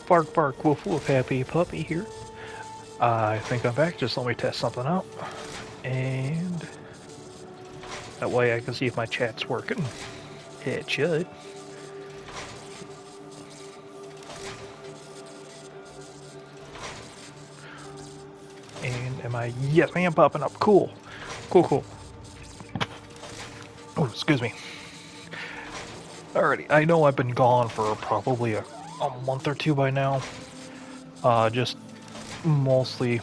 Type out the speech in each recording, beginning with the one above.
Bark bark woof woof happy puppy here. I think I'm back, just let me test something out. And that way I can see if my chat's working. It should. And am I? Yes, I am popping up. Cool. Cool. Oh, excuse me. Alrighty, I know I've been gone for probably a month or two by now. Just mostly...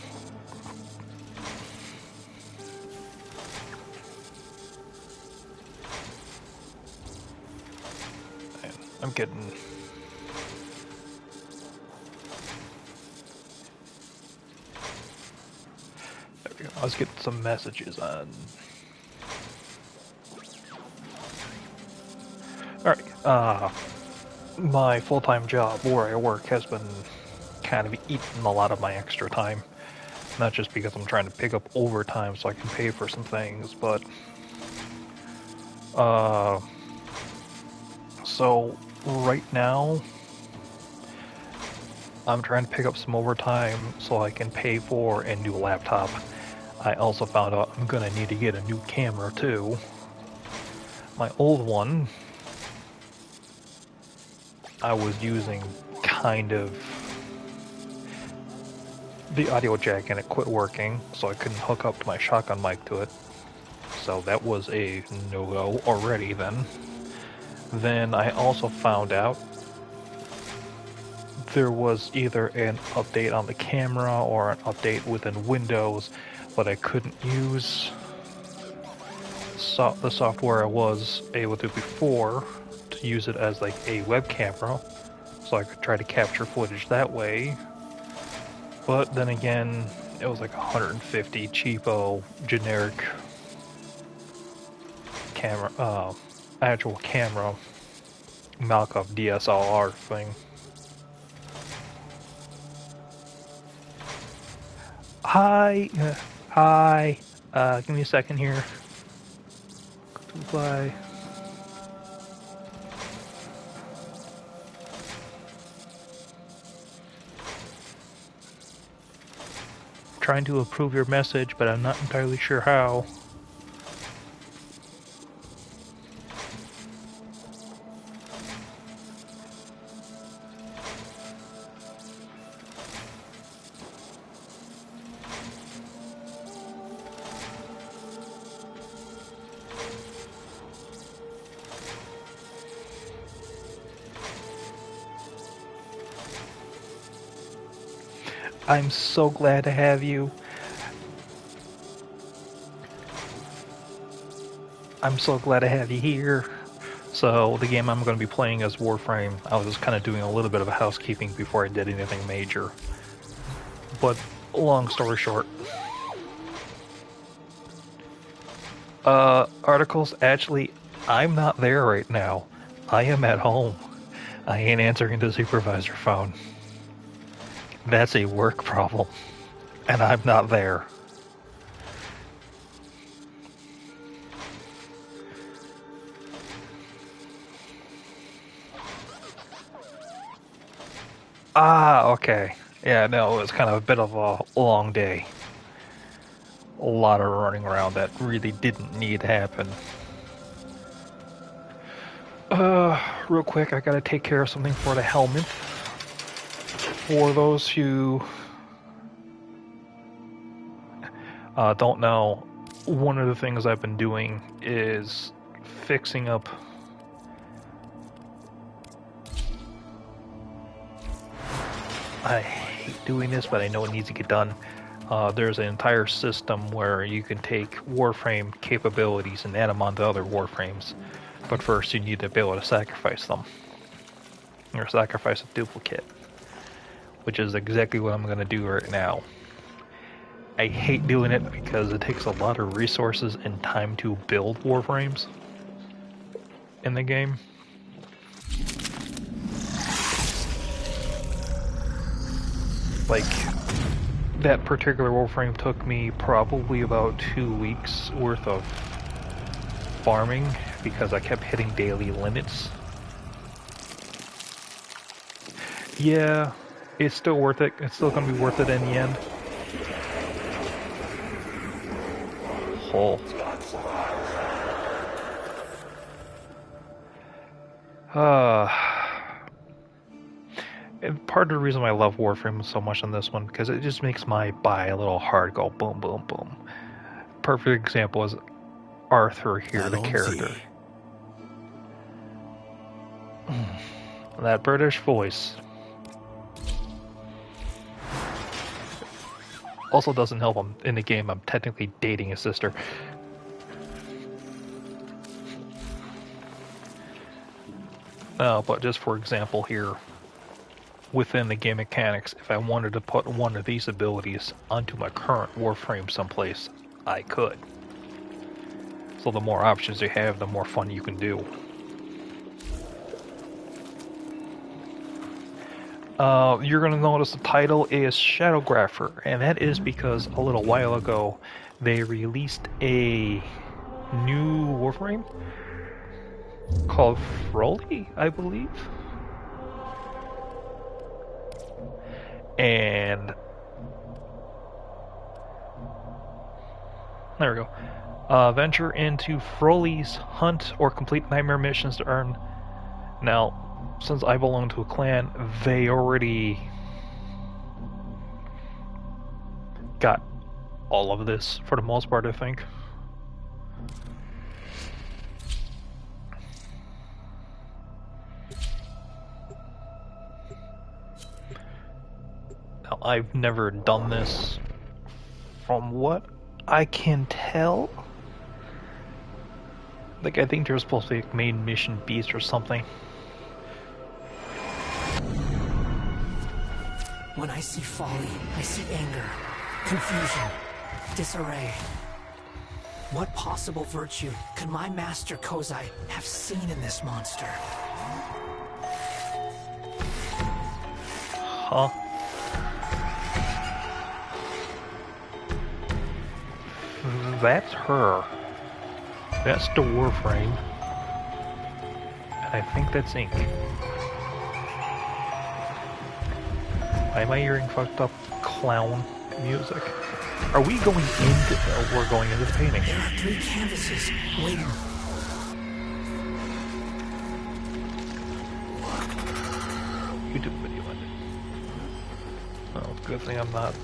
I'm getting... There we go. I was getting some messages on... Alright, my full-time job where I work has been kind of eating a lot of my extra time. Not just because I'm trying to pick up overtime so I can pay for some things, but... So, right now, I'm trying to pick up some overtime so I can pay for a new laptop. I also found out I'm gonna need to get a new camera too. My old one, I was using kind of the audio jack and it quit working, so I couldn't hook up my shotgun mic to it. So that was a no-go already then. Then I also found out there was either an update on the camera or an update within Windows, but I couldn't use the software I was able to before to use it as like a web camera, so I could try to capture footage that way. But then again, it was like 150 cheapo generic camera, actual camera knockoff DSLR thing. Hi, give me a second here. Goodbye. Trying to approve your message, but I'm not entirely sure how. I'm so glad to have you. I'm so glad to have you here. So the game I'm going to be playing is Warframe. I was just kind of doing a little bit of housekeeping before I did anything major. But long story short. Articles, actually, I'm not there right now. I am at home. I ain't answering the supervisor phone. That's a work problem. And I'm not there. Ah, okay. Yeah, no, it was kind of a bit of a long day. A lot of running around that really didn't need to happen. Real quick, I gotta take care of something for the helmet. For those who don't know, one of the things I've been doing is fixing up I hate doing this, but I know it needs to get done. There's an entire system where you can take Warframe capabilities and add them onto other Warframes. But first you need to be able to sacrifice them. Or sacrifice a duplicate. Which is exactly what I'm going to do right now. I hate doing it because it takes a lot of resources and time to build Warframes in the game. Like, that particular Warframe took me probably about 2 weeks worth of farming because I kept hitting daily limits. Yeah, It's still worth it. It's still going to be worth it in the end. Oh. And part of the reason why I love Warframe so much on this one, because it just makes my buy a little hard go boom, boom, boom. Perfect example is Arthur here, the character. That British voice. Also doesn't help him in the game. I'm technically dating his sister. But just for example here, within the game mechanics, if I wanted to put one of these abilities onto my current Warframe someplace, I could. So the more options you have, the more fun you can do. You're going to notice the title is Shadowgrapher, and that is because a little while ago they released a new Warframe called Frollie, I believe. And there we go. Venture into Frollie's hunt or complete nightmare missions to earn. Now, since I belong to a clan, they already got all of this for the most part, I think. Now, I've never done this. From what I can tell, like, I think there's supposed to be a main mission beast or something. When I see folly, I see anger, confusion, disarray. What possible virtue could my master Kozai have seen in this monster? Huh? That's her. That's the Warframe. And I think that's ink. Why am I hearing fucked up clown music? Are we going into... Oh, we're going into the painting. There are 3 canvases waiting. YouTube video ended. Oh, good thing I'm not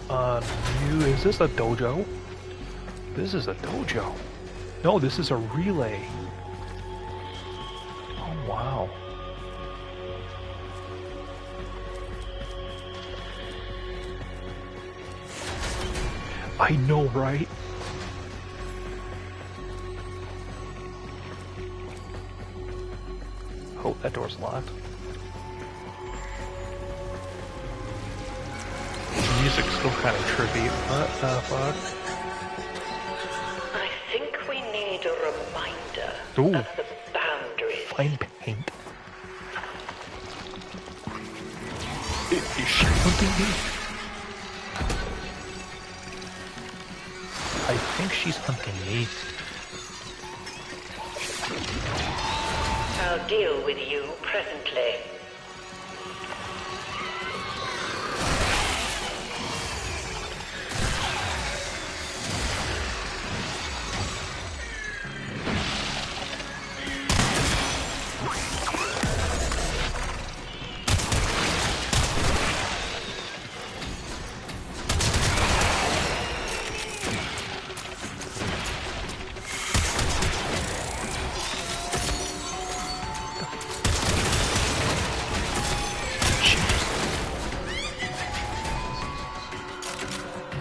on mute. Is this a dojo? This is a dojo. No, this is a relay. Oh, wow. I know, right? Oh, that door's locked. The music's still kind of trippy. What the fuck? I think we need a reminder Ooh. of the boundaries. Fine paint. Is she hunting me? I think she's hunting me. I'll deal with you presently.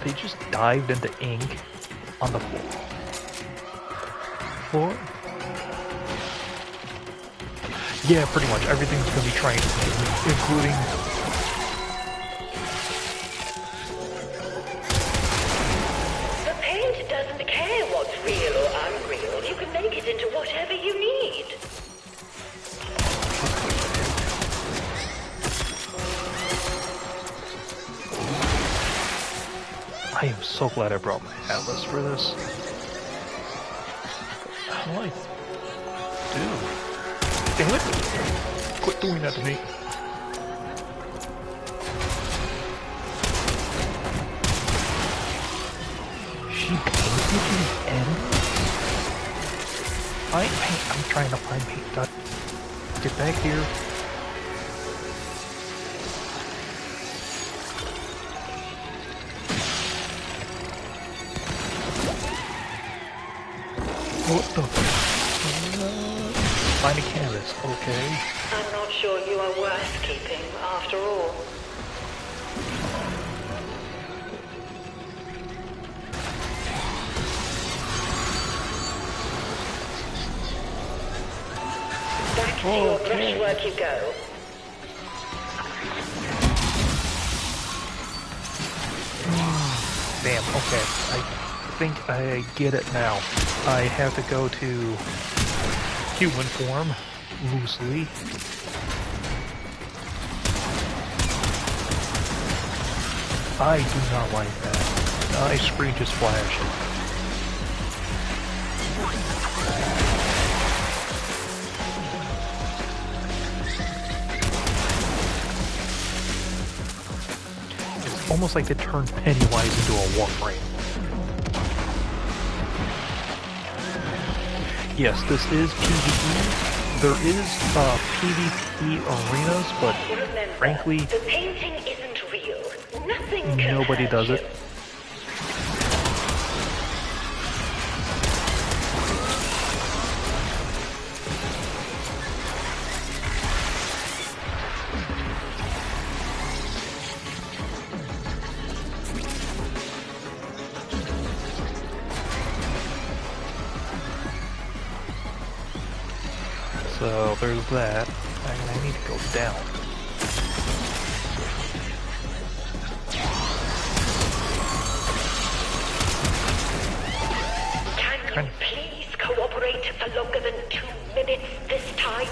They just dived into ink on the floor. Yeah, pretty much. Everything's gonna be trying to hit me, including... The paint doesn't care what's real or unreal. You can make it into whatever you need. I am so glad I brought my atlas for this. How do I do? Damn it! Quit doing that to me. Find paint. I'm trying to find paint. Get back here. What the? Find a canvas. Okay. I'm not sure you are worth keeping after all. Back to your brushwork you go. Damn, okay. I think I get it now. I have to go to human form, loosely. I do not like that. My screen just flashed. It's almost like they turned Pennywise into a Warframe. Yes, this is PvE. There is PvP arenas, but Remember, frankly, the painting isn't real. Nothing can nobody hurt does you. it. So there's that. I need to go down. Can you please cooperate for longer than 2 minutes this time?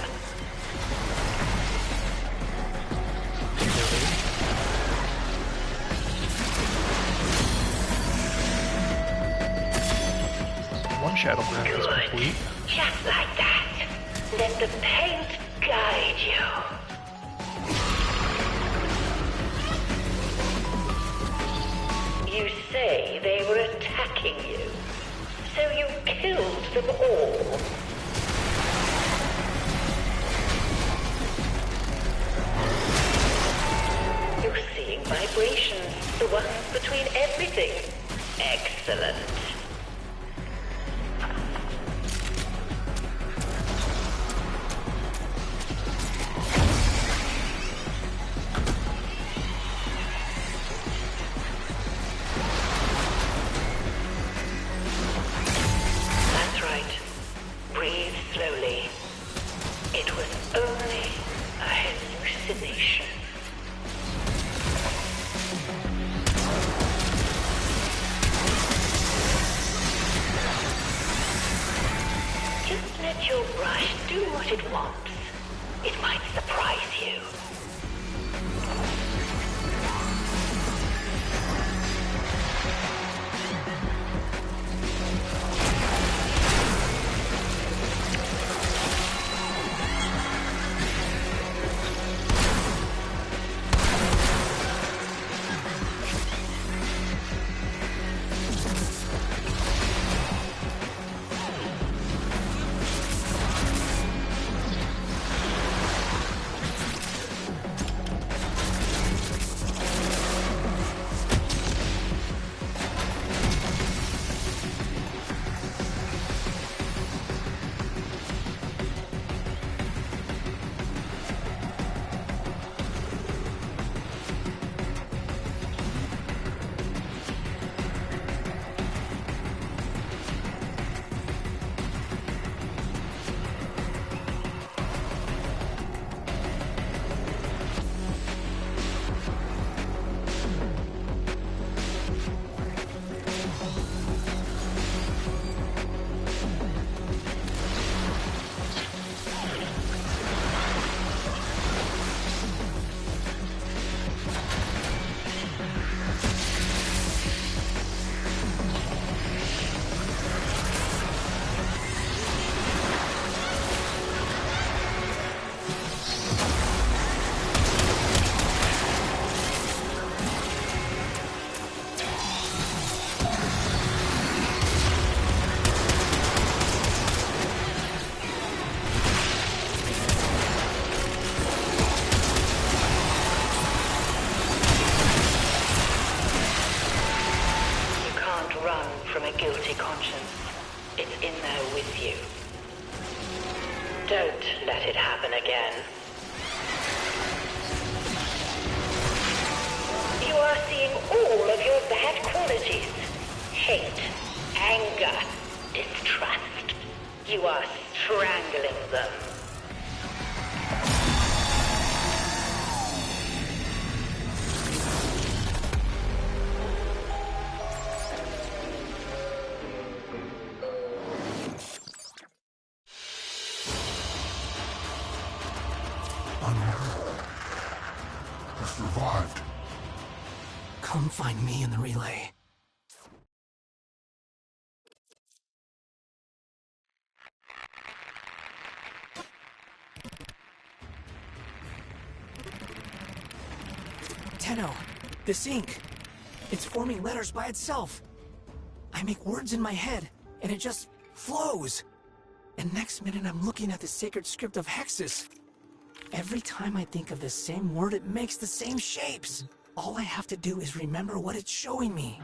One Shadowgrapher is Good. complete. Just like that. Let the paint guide you. You say they were attacking you, so you killed them all. You're seeing vibrations, the ones between everything. Excellent. That's right. Breathe slowly. It was only a hallucination. Just let your brush do what it wants. It might surprise you. from a guilty conscience. It's in there with you. Don't let it happen again. You are seeing all of your bad qualities. Hate, anger, distrust. You are strangling them. You survived. Come find me in the relay. Tenno, this ink. It's forming letters by itself. I make words in my head, and it just flows. And next minute I'm looking at the sacred script of hexes. Every time I think of the same word, it makes the same shapes. All I have to do is remember what it's showing me.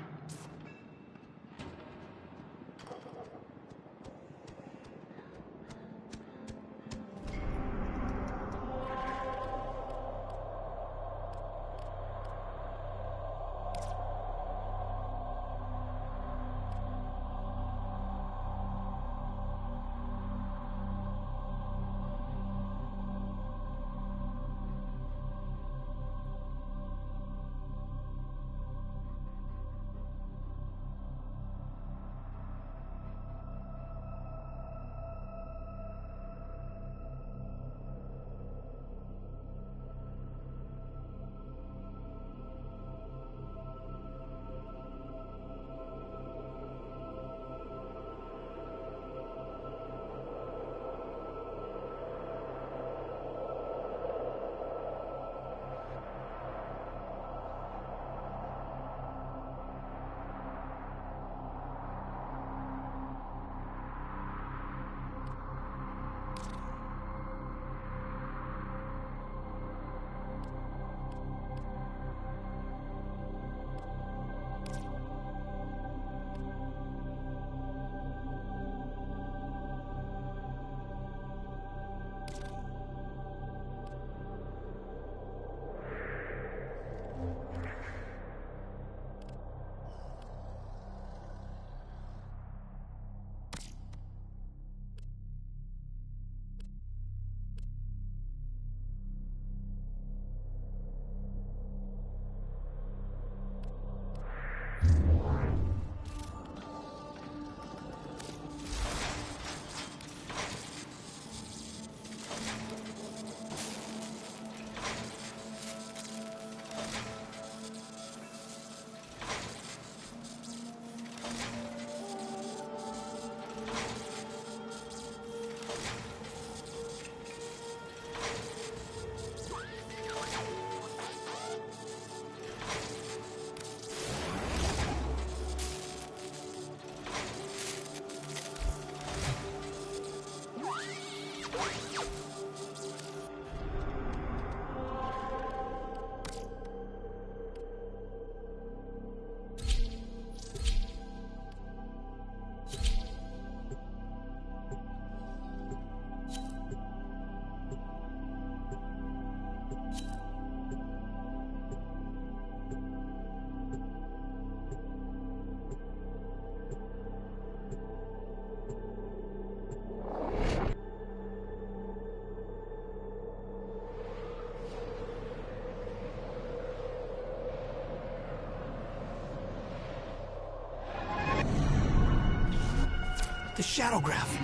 The Shadowgrapher.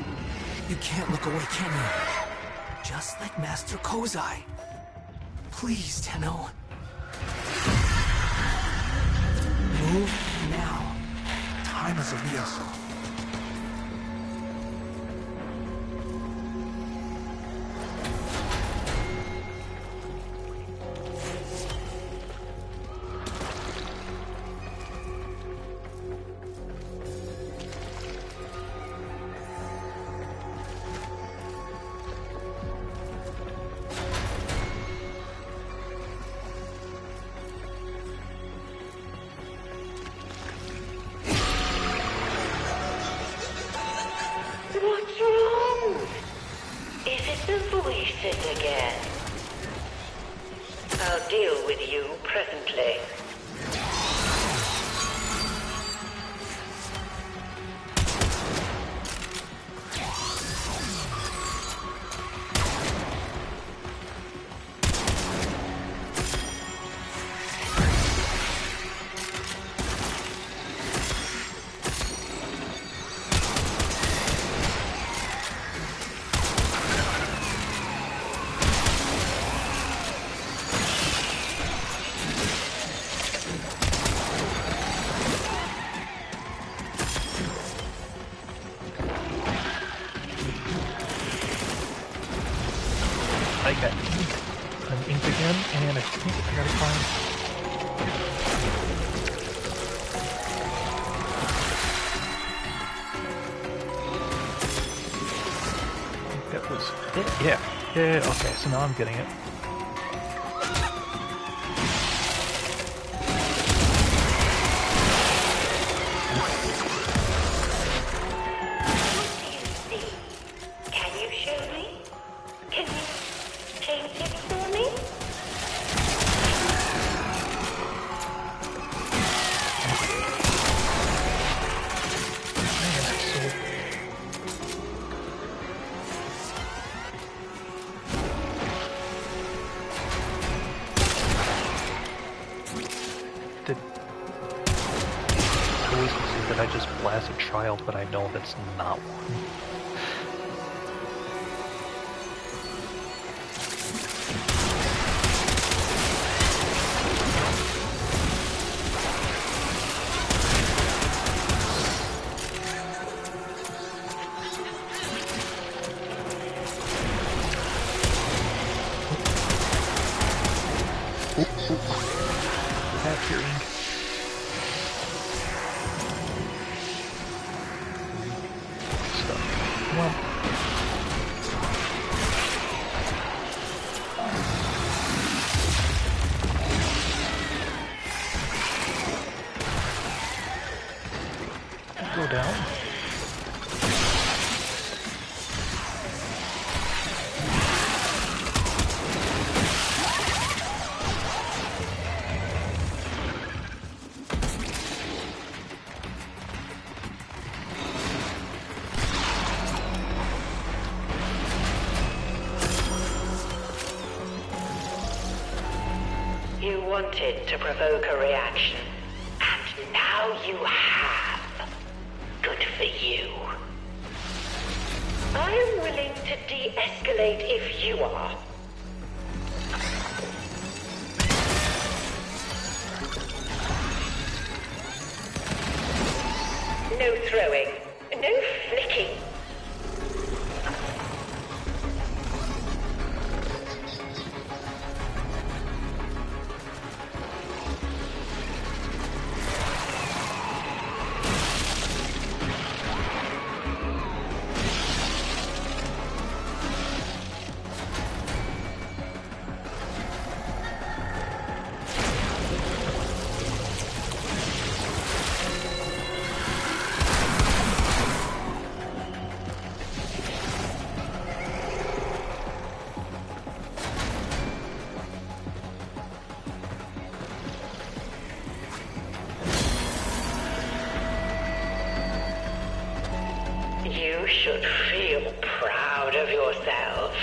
You can't look away, can you? Just like Master Kozai. Please, Tenno. Move now. Time is of the essence. Kindly sit again. I'll deal with you presently. I got ink. I'm ink again, and I think I gotta find. I think that was it. Yeah. Yeah. Okay. So now I'm getting it. That I just blasted child, but I know that's not one. Have your ink. Well, go down. You wanted to provoke a reaction, and now you have. Good for you. I am willing to de-escalate if you are. No throwing, no flicking. You should feel proud of yourself.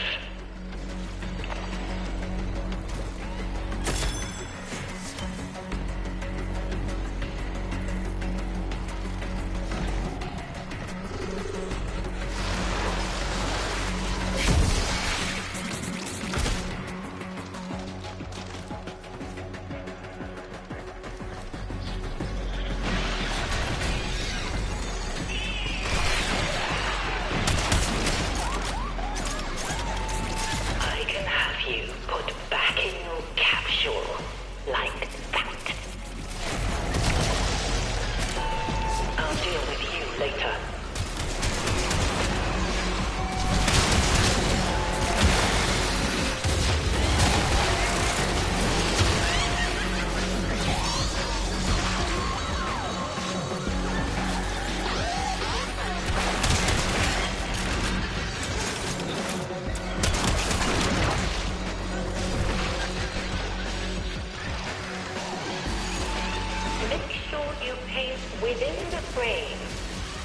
sure you paint within the frame.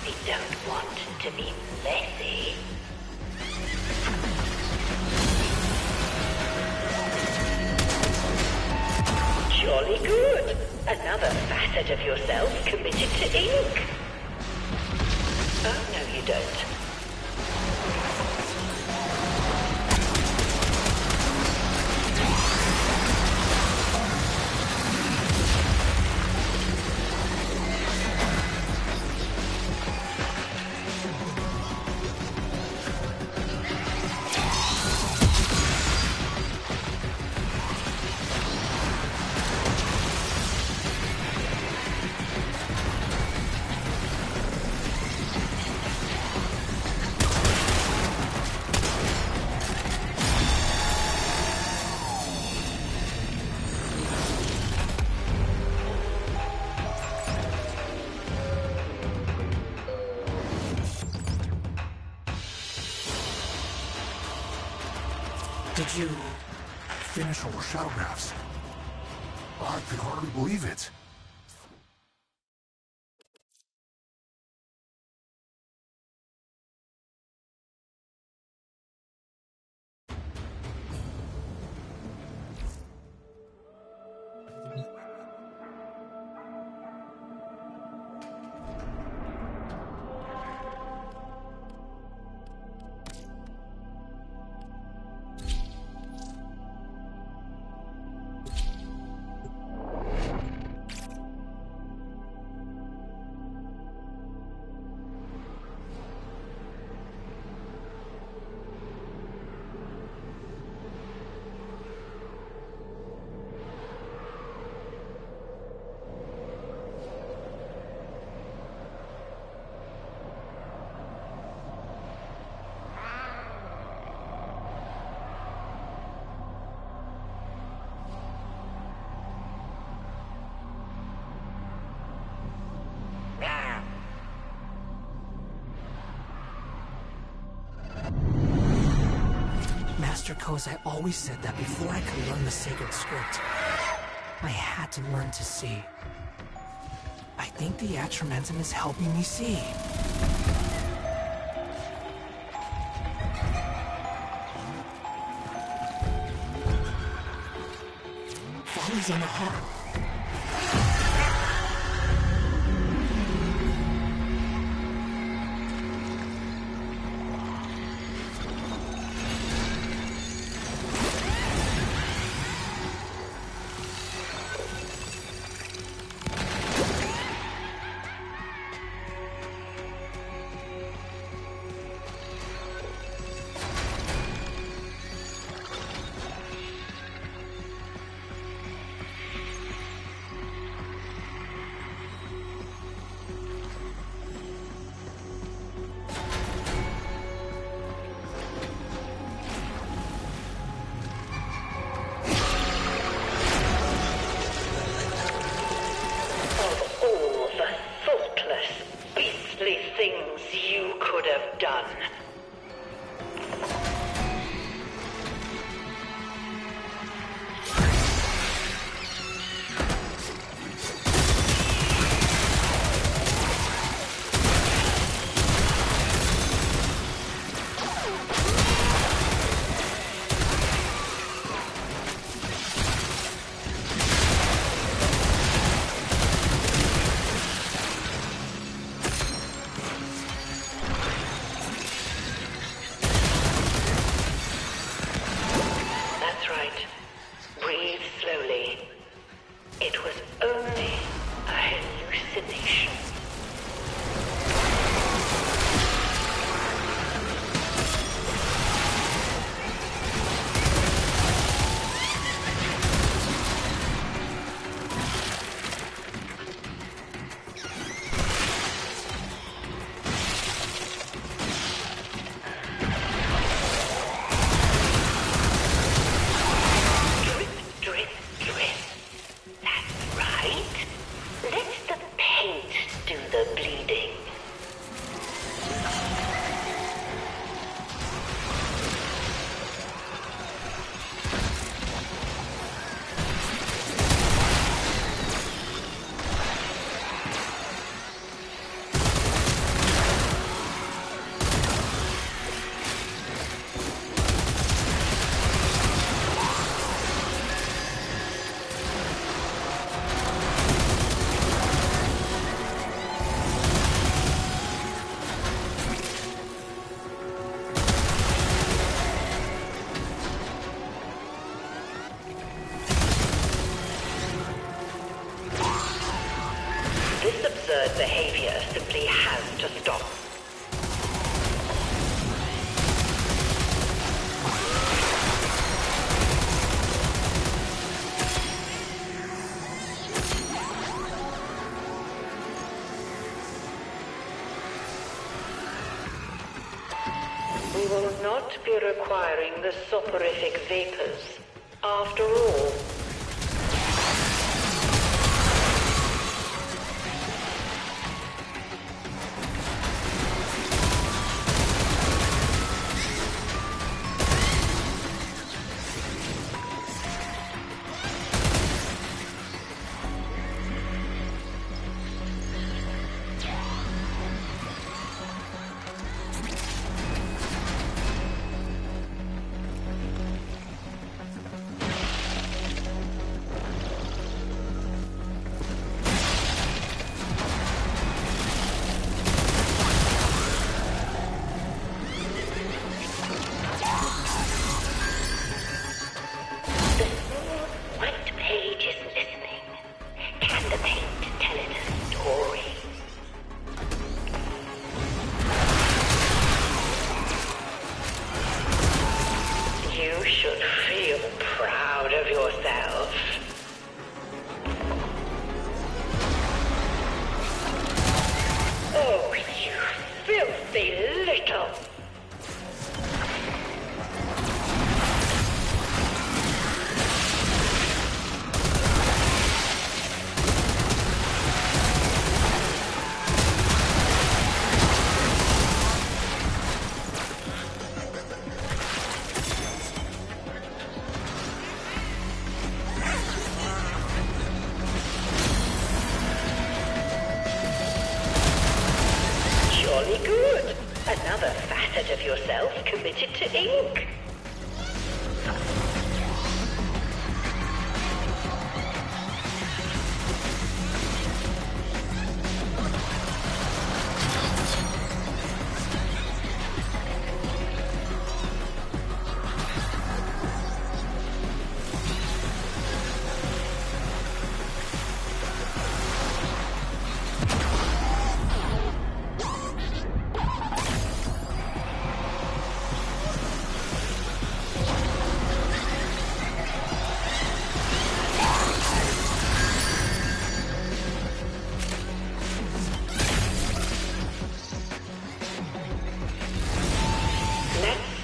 We don't want to be messy. Jolly good. Another facet of yourself committed to ink. Oh, no, you don't. Did you... Finish all the shadowgraphs. I can hardly believe it. Master Kozai always said that before I could learn the sacred script, I had to learn to see. I think the Atramentum is helping me see. Frollie's in the hall. Done. Do This absurd behavior simply has to stop. We will not be requiring the soporific vapors. After all, good. Another facet of yourself committed to ink.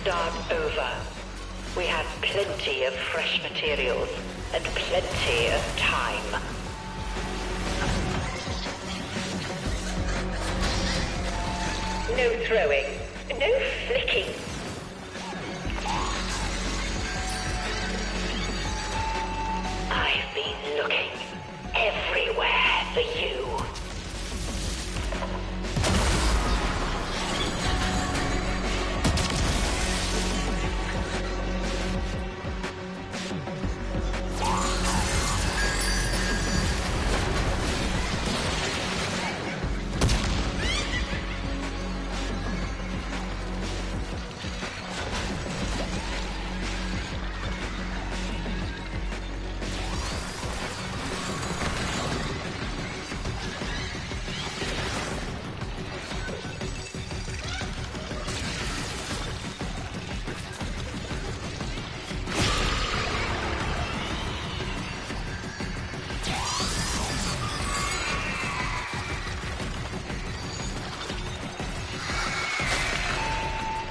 Start over. We have plenty of fresh materials and plenty of time. No throwing, no flicking. I've been looking everywhere for you.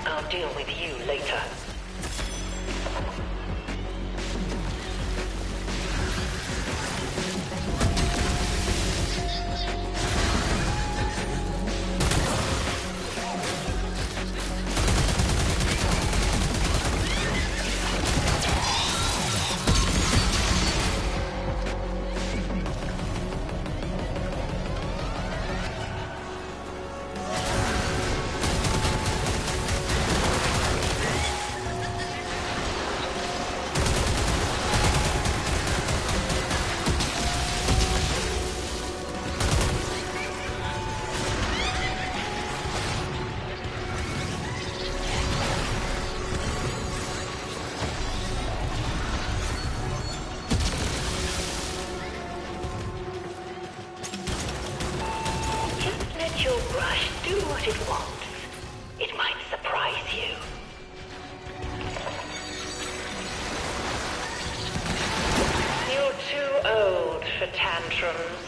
I'll deal with you later. Let your brush do what it wants. It might surprise you. You're too old for tantrums.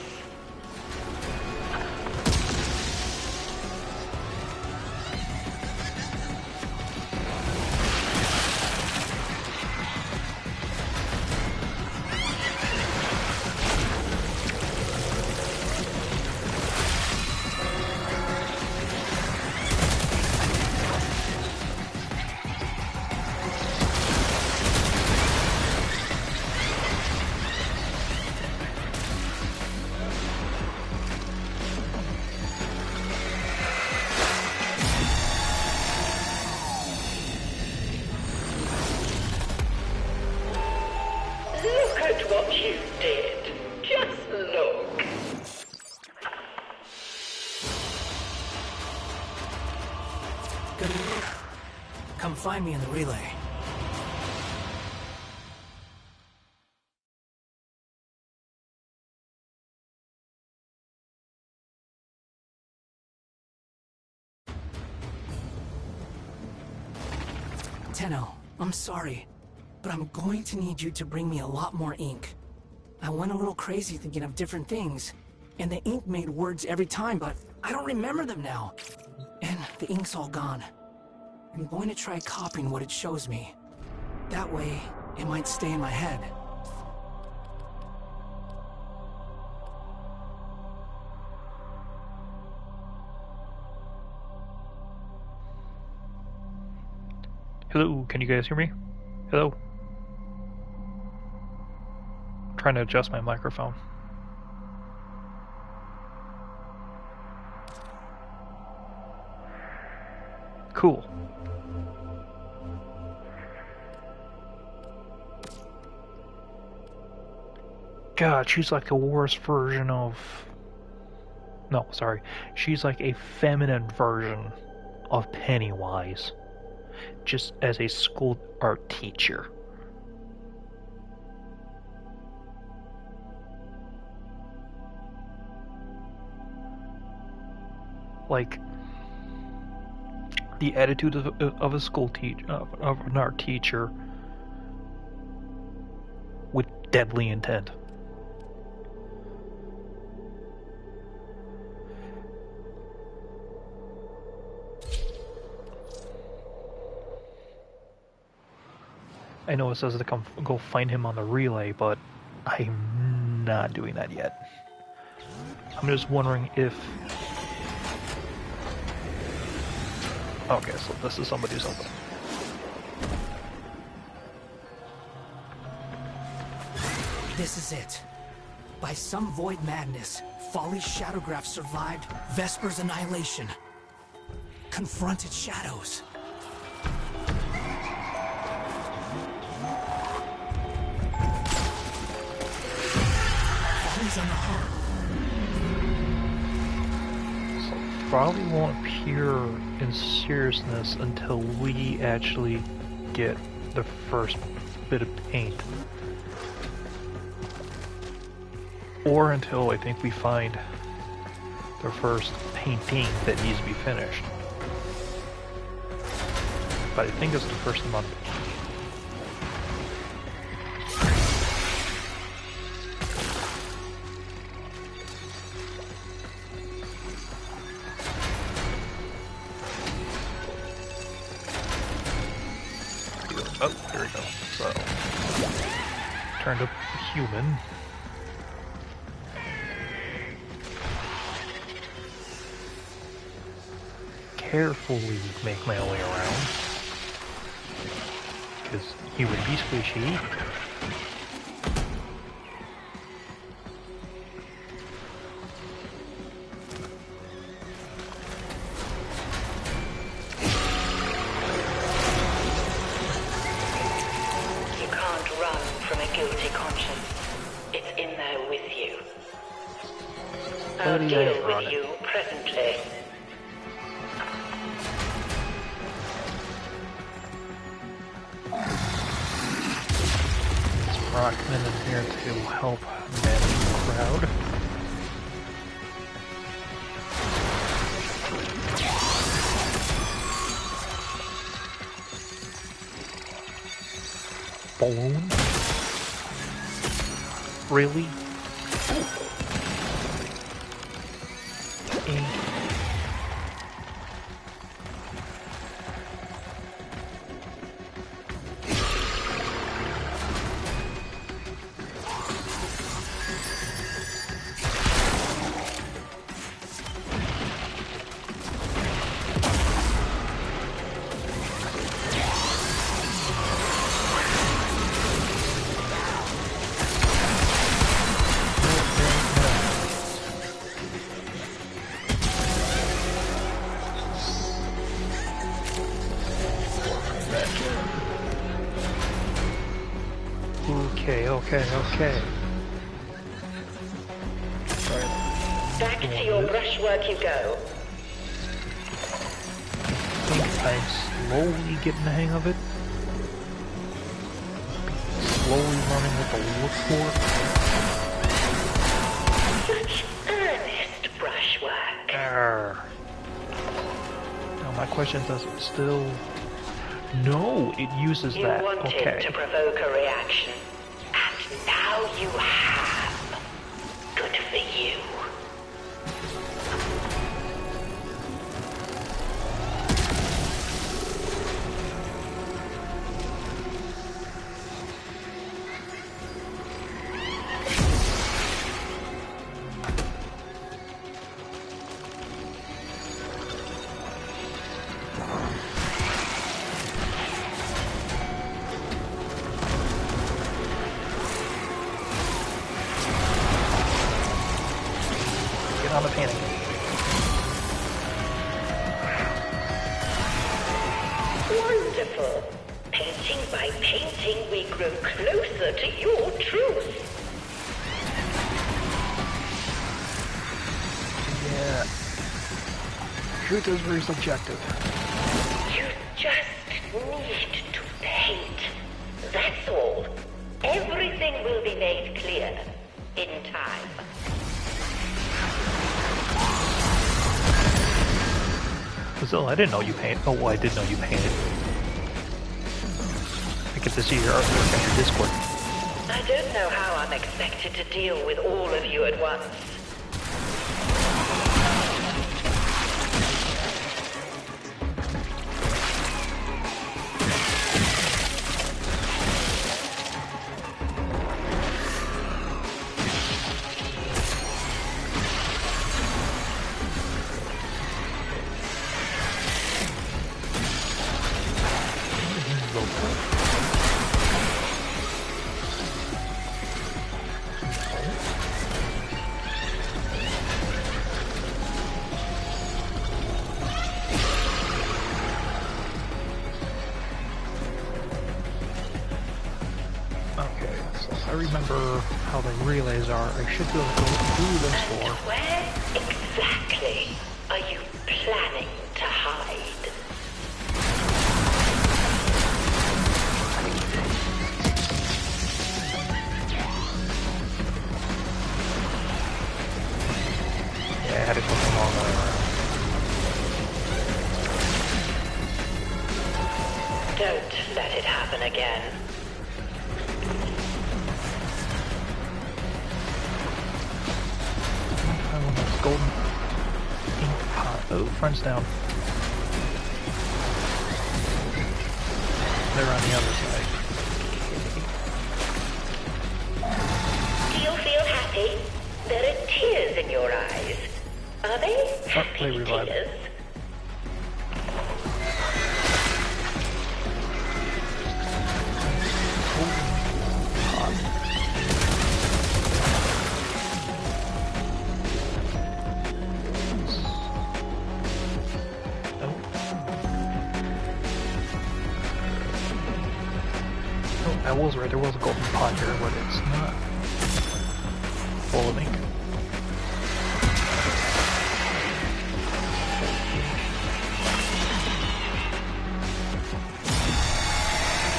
Look at what you did. Just look. Good work. Come find me in the relay. Tenno, I'm sorry, but I'm going to need you to bring me a lot more ink. I went a little crazy thinking of different things, and the ink made words every time, but I don't remember them now. And the ink's all gone. I'm going to try copying what it shows me. That way, it might stay in my head. Hello, can you guys hear me? Hello? I'm trying to adjust my microphone. Cool. God, she's like the worst version of... No, sorry. She's like a feminine version of Pennywise. Just as a school art teacher. Like the attitude of a school teacher, of an art teacher, with deadly intent. I know it says to go find him on the relay, but I'm not doing that yet. I'm just wondering if... Okay, so this is somebody's opening. This is it. By some void madness, Follie's Shadowgraph survived Vesper's annihilation. Confronted shadows. Follie's on the hunt. So Frollie won't appear in seriousness until we actually get the first bit of paint. Or until I think we find the first painting that needs to be finished. But I think it's the first month. Oh, there we go. So, turned up human. Carefully make my way around, because he would be squishy. You can't run from a guilty conscience. It's in there with you. I'll deal with you presently. Rockman in here to help manage the crowd. balloon? Really? Ink. Okay. Back to your brushwork you go. I think I'm slowly getting the hang of it. Slowly learning what to look for. Such earnest brushwork. Arrgh. Now my question does it still... No, it uses You that. wanted Okay. to provoke a reaction. And now you have. Good for you. On the painting. Wonderful. Painting by painting, we grow closer to your truth. Yeah. Truth is very subjective. You just need to paint. That's all. Everything will be made clear in time. Bazilla, I didn't know you paint. Oh, well, I did know you painted. I get to see your artwork on your Discord. I don't know how I'm expected to deal with all of you at once. I remember how the relays are. I should be able to go through this door. Where exactly are you planning to hide? Yeah, I had to go the long way around. Don't let it happen again. Golden ink pot. Oh, front's down. They're on the other side. Do you feel happy? There are tears in your eyes. Are they happy they revived. tears? I was right, there was a golden pot here, but it's not full of ink.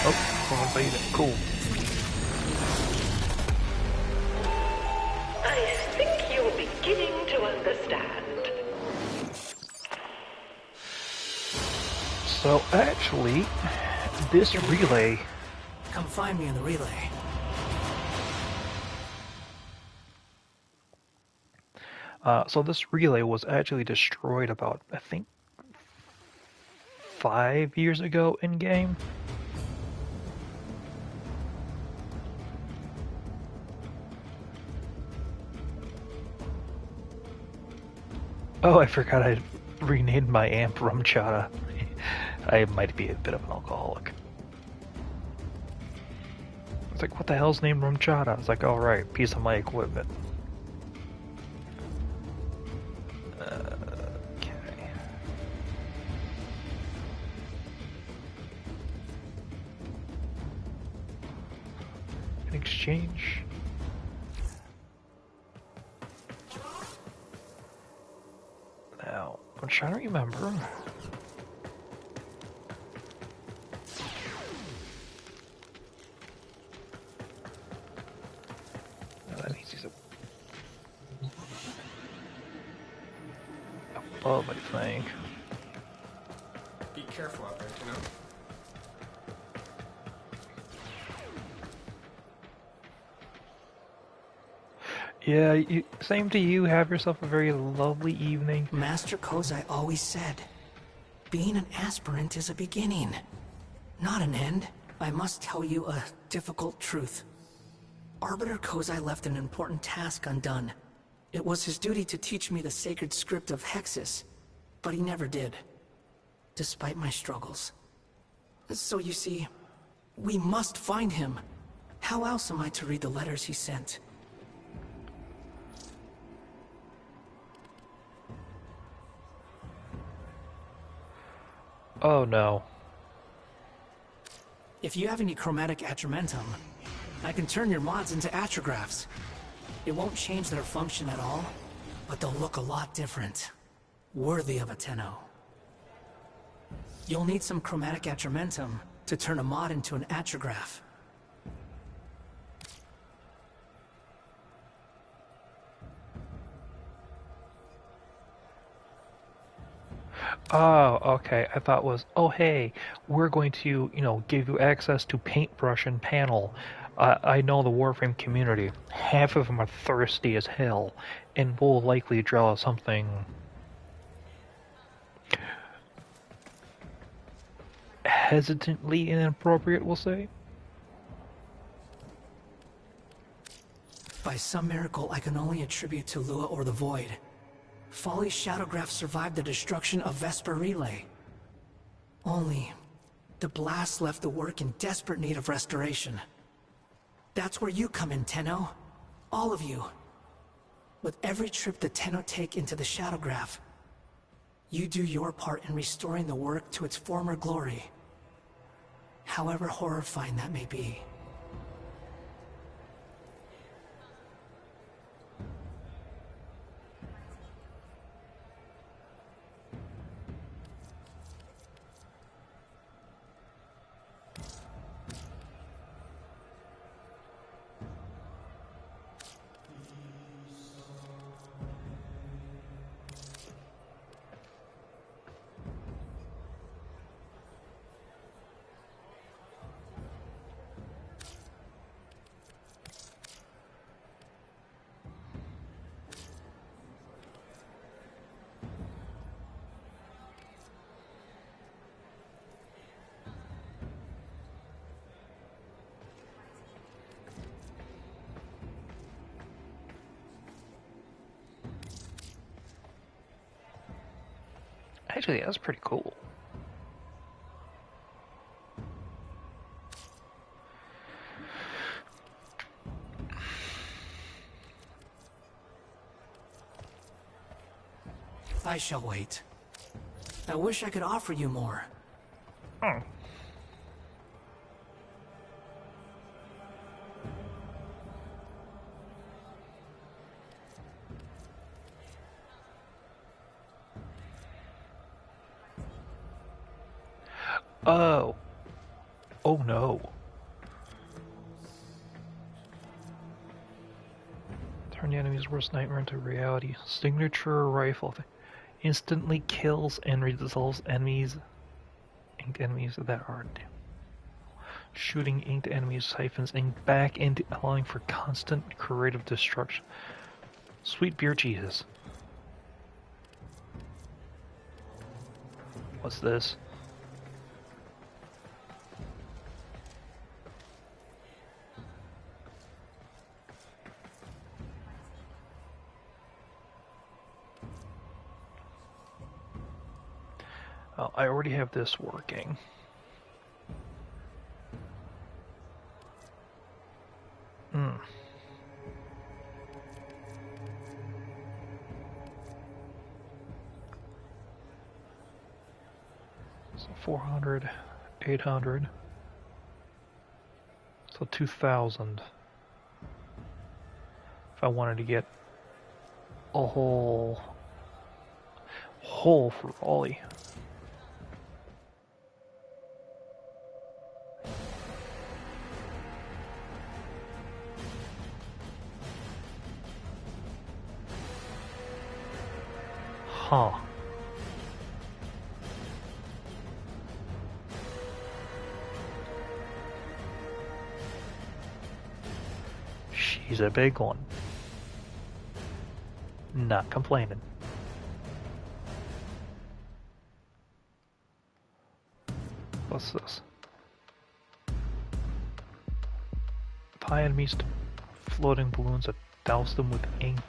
Oh, well, cool. I think you're beginning to understand. So actually, this relay Come find me in the relay. So this relay was actually destroyed about, I think, 5 years ago in game. Oh, I forgot I renamed my amp Rumchata. I might be a bit of an alcoholic. It's like, what the hell's named Rumchata? I was like, all right, piece of my equipment. Okay. In exchange. Now, I'm trying to remember. Above, I think. Be careful out there, you know? Yeah, same to you. Have yourself a very lovely evening. Master Kozai always said, being an aspirant is a beginning, not an end. I must tell you a difficult truth. Arbiter Kozai left an important task undone. It was his duty to teach me the sacred script of Hexus, but he never did, despite my struggles. So you see, we must find him. How else am I to read the letters he sent? Oh no. If you have any chromatic atramentum, I can turn your mods into atrographs. It won't change their function at all, but they'll look a lot different. Worthy of a Tenno. You'll need some chromatic atramentum to turn a mod into an atrograph. Oh, okay. I thought it was, oh hey, we're going to, give you access to paintbrush and panel. I know the Warframe community. Half of them are thirsty as hell, and will likely draw something hesitantly inappropriate, we'll say. By some miracle I can only attribute to Lua or the Void. Follie's Shadowgraph survived the destruction of Vesper Relay. Only, the blast left the work in desperate need of restoration. That's where you come in, Tenno. All of you. With every trip the Tenno take into the Shadowgraph, you do your part in restoring the work to its former glory. However horrifying that may be. Actually, that's pretty cool. I shall wait. I wish I could offer you more. Hmm. Oh. Oh no. Turn the enemy's worst nightmare into reality. Signature rifle. Instantly kills and resolves enemies that are Shooting inked enemies siphons ink back into allowing for constant creative destruction. Sweet beer Jesus. What's this? Oh, I already have this working. So 400, 800. So 2,000. If I wanted to get a whole for Frollie. Huh. She's a big one. Not complaining. What's this? Apply enemies to floating balloons that douse them with ink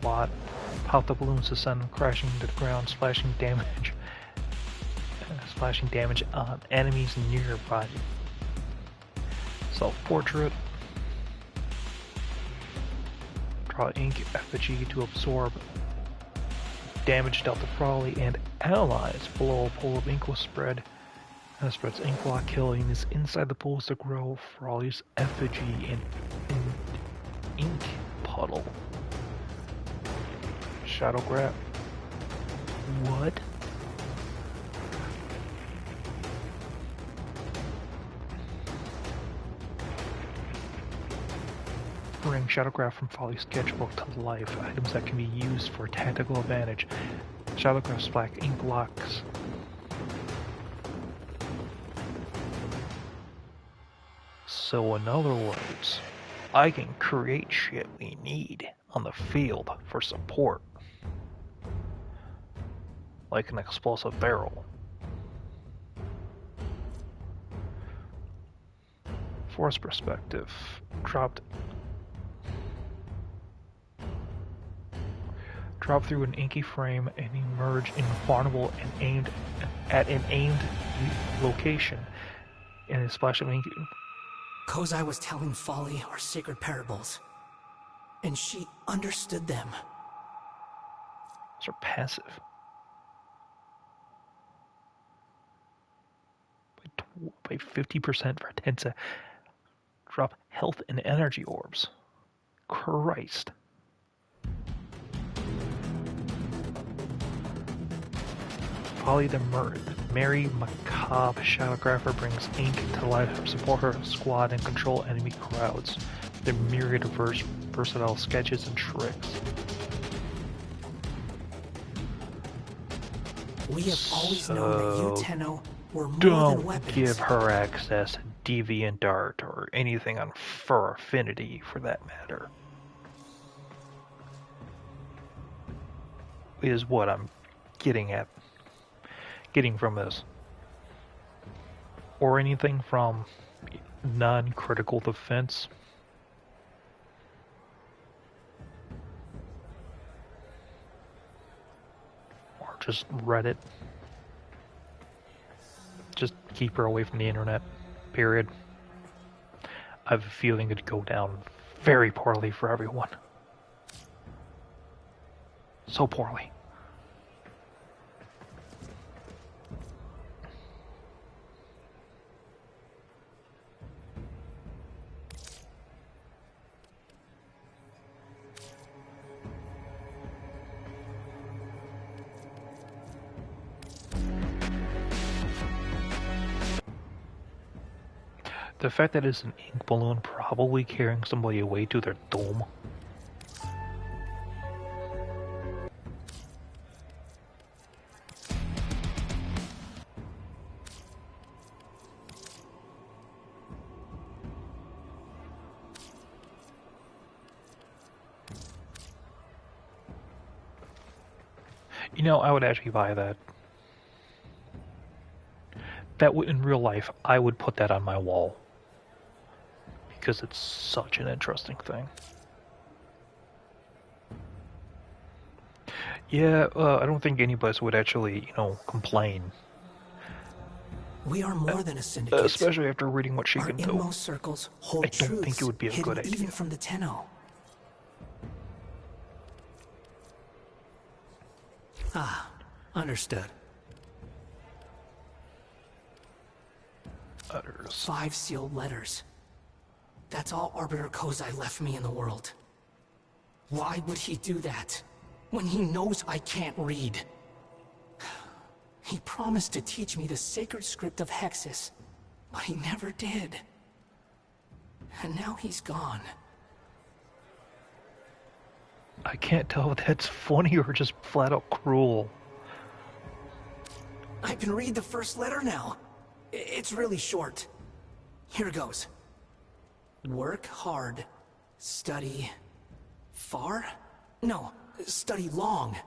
blot. Pop the balloons to send them crashing to the ground, splashing damage on enemies nearby. Self-portrait. Draw ink effigy to absorb damage dealt to Frollie and allies. Below a pool of ink was spread. And it spreads ink block killing is inside the pools to grow Frollie's effigy in ink puddle. Shadowgrapher. What? Bring Shadowgrapher from Frolly's sketchbook to life. Items that can be used for tactical advantage. Shadowgraph's black ink blocks. So in other words, I can create shit we need on the field for support. Like an explosive barrel. Force perspective. Drop through an inky frame and emerge invulnerable and aimed at an aimed location. And a splash of ink. Kozai was telling Frollie our sacred parables, and she understood them. Those are passive. By 50% for 10 seconds. Drop health and energy orbs. Christ. Frollie the Merry Macabre Shadowgrapher brings ink to life to support her squad and control enemy crowds. Their myriad of versatile sketches and tricks. We have always known that you, Tenno, were more than weapons. Don't give her access to Deviant Art or anything on Fur Affinity for that matter. Is what I'm getting from this. Or anything from non-critical defense. Or just Reddit. Just keep her away from the internet. Period. I have a feeling it'd go down very poorly for everyone. So poorly. The fact that it's an ink balloon probably carrying somebody away to their dome. You know, I would actually buy that. That would, in real life, I would put that on my wall. Because it's such an interesting thing. Yeah, I don't think any of us would actually, complain. We are more than a syndicate. Especially after reading what she Our can do. inmost circles hold I don't truths think it would be a hidden good idea. even from the Tenno. Ah, understood. Others. 5 sealed letters. That's all Arbiter Kozai left me in the world. Why would he do that when he knows I can't read? He promised to teach me the sacred script of Hexus, but he never did. And now he's gone. I can't tell if that's funny or just flat out cruel. I can read the first letter now. It's really short. Here goes. Work hard. Study... far? No, study long.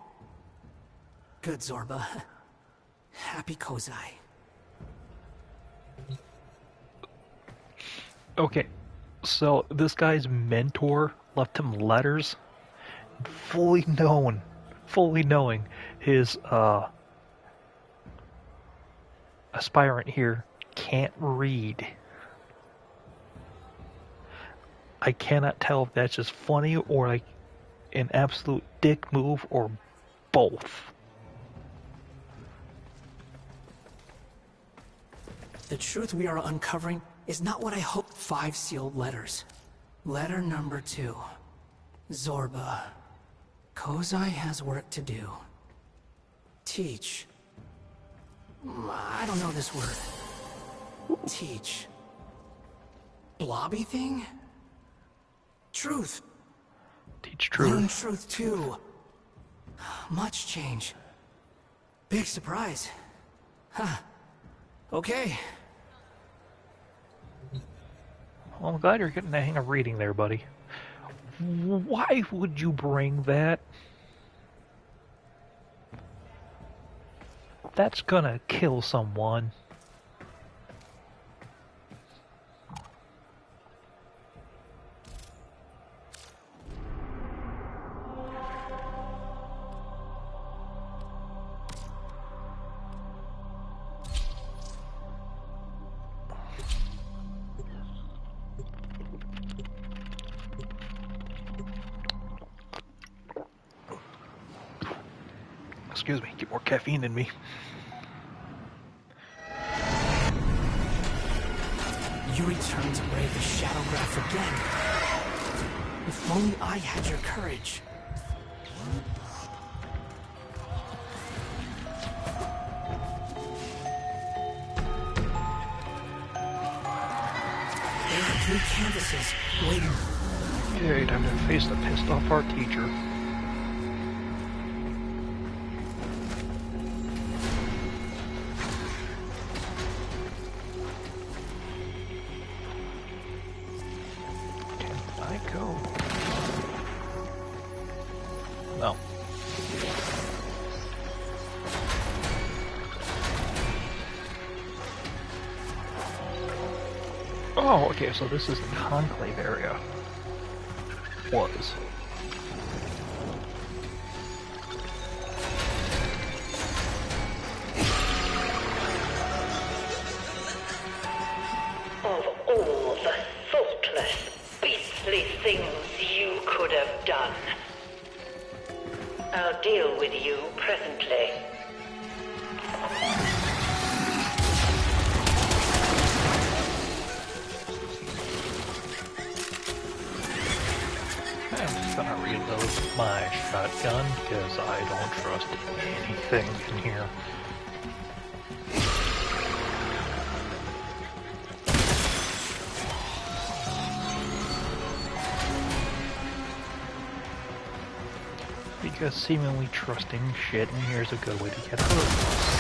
Good, Zorba. Happy Kozai. Okay, so this guy's mentor left him letters, fully knowing his aspirant here can't read. I cannot tell if that's just funny or like an absolute dick move or both. The truth we are uncovering is not what I hoped. 5 sealed letters. Letter number 2. Zorba. Kozai has work to do. Teach. I don't know this word. Teach. Blobby thing? Truth. Teach Learn truth. truth too. Much change. Big surprise. Huh. Okay. Well, I'm glad you're getting the hang of reading there, buddy. Why would you bring that? That's gonna kill someone. Excuse me, get more caffeine in me. You return to brave the Shadowgrapher again. If only I had your courage. There are 3 canvases waiting. Okay, time to face the pissed off art teacher. Can I go? No. Oh, okay, so this is the Conclave area. Was. Of all the thoughtless, beastly things you could have done. I'll deal with you presently. I'm just gonna reload my shotgun because I don't trust anything in here. Because seemingly trusting shit in here is a good way to get hurt.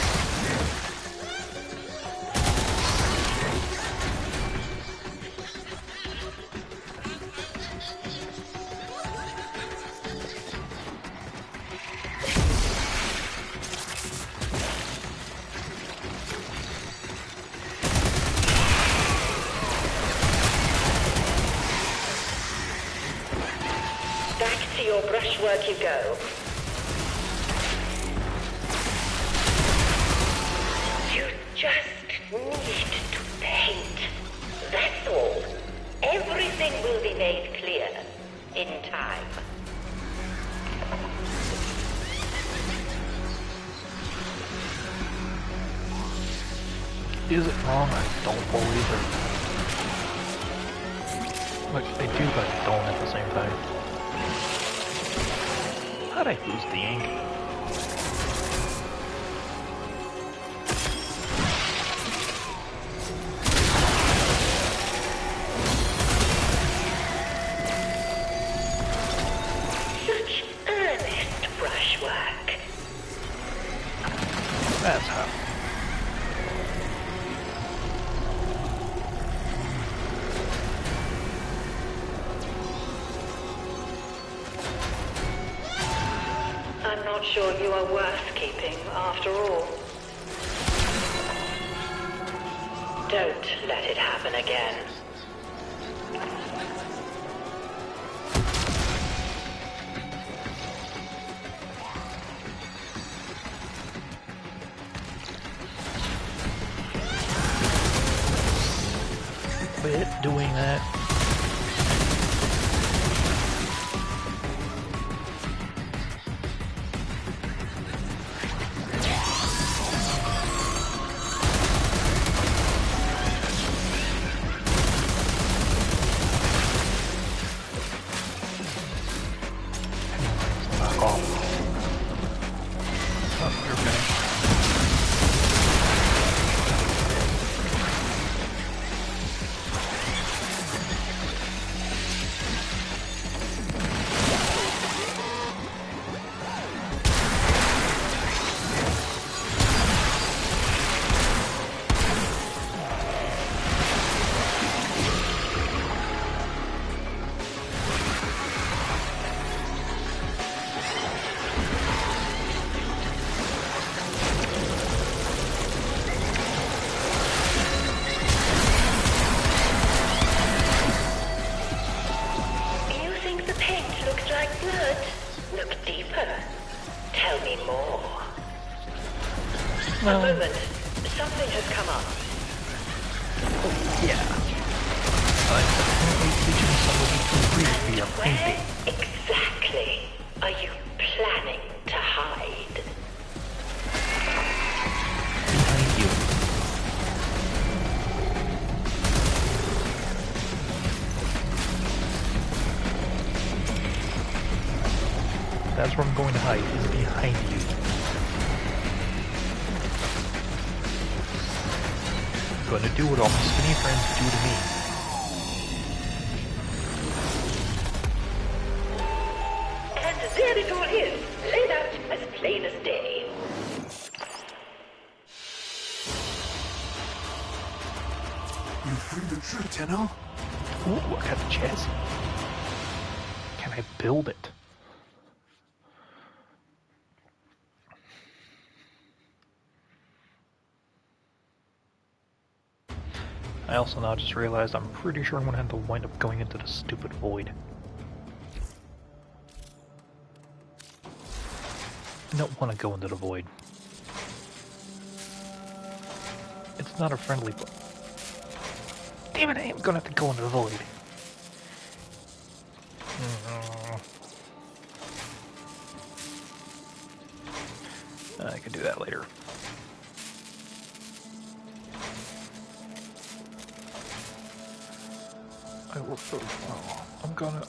brushwork you go. You just need to paint. That's all. Everything will be made clear in time. Is it wrong? I don't believe it. Like, I do, but I don't at the same time. How'd I lose the ink? Such earnest brushwork. That's how. I'm not sure you are worth keeping after all. Don't let it happen again. Quit doing that. Knock off. Oh, you're finished. You think the paint looks like blood? Look deeper. Tell me more. A moment. Something has come up. Yeah. I'm definitely teaching somebody to read And via where painting. exactly are you planning to hide? Behind you. That's where I'm going to hide, is behind you. I'm going to do what all my skinny friends do to me. And there it all is, laid out as plain as day. You freed the true Tenno? Ooh, I got the chassis. Can I build it? I also now just realized I'm pretty sure I'm going to have to wind up going into the stupid void. I don't want to go into the void. It's not a friendly place. Damn it, I am going to have to go into the void. I can do that later. I will I'm gonna...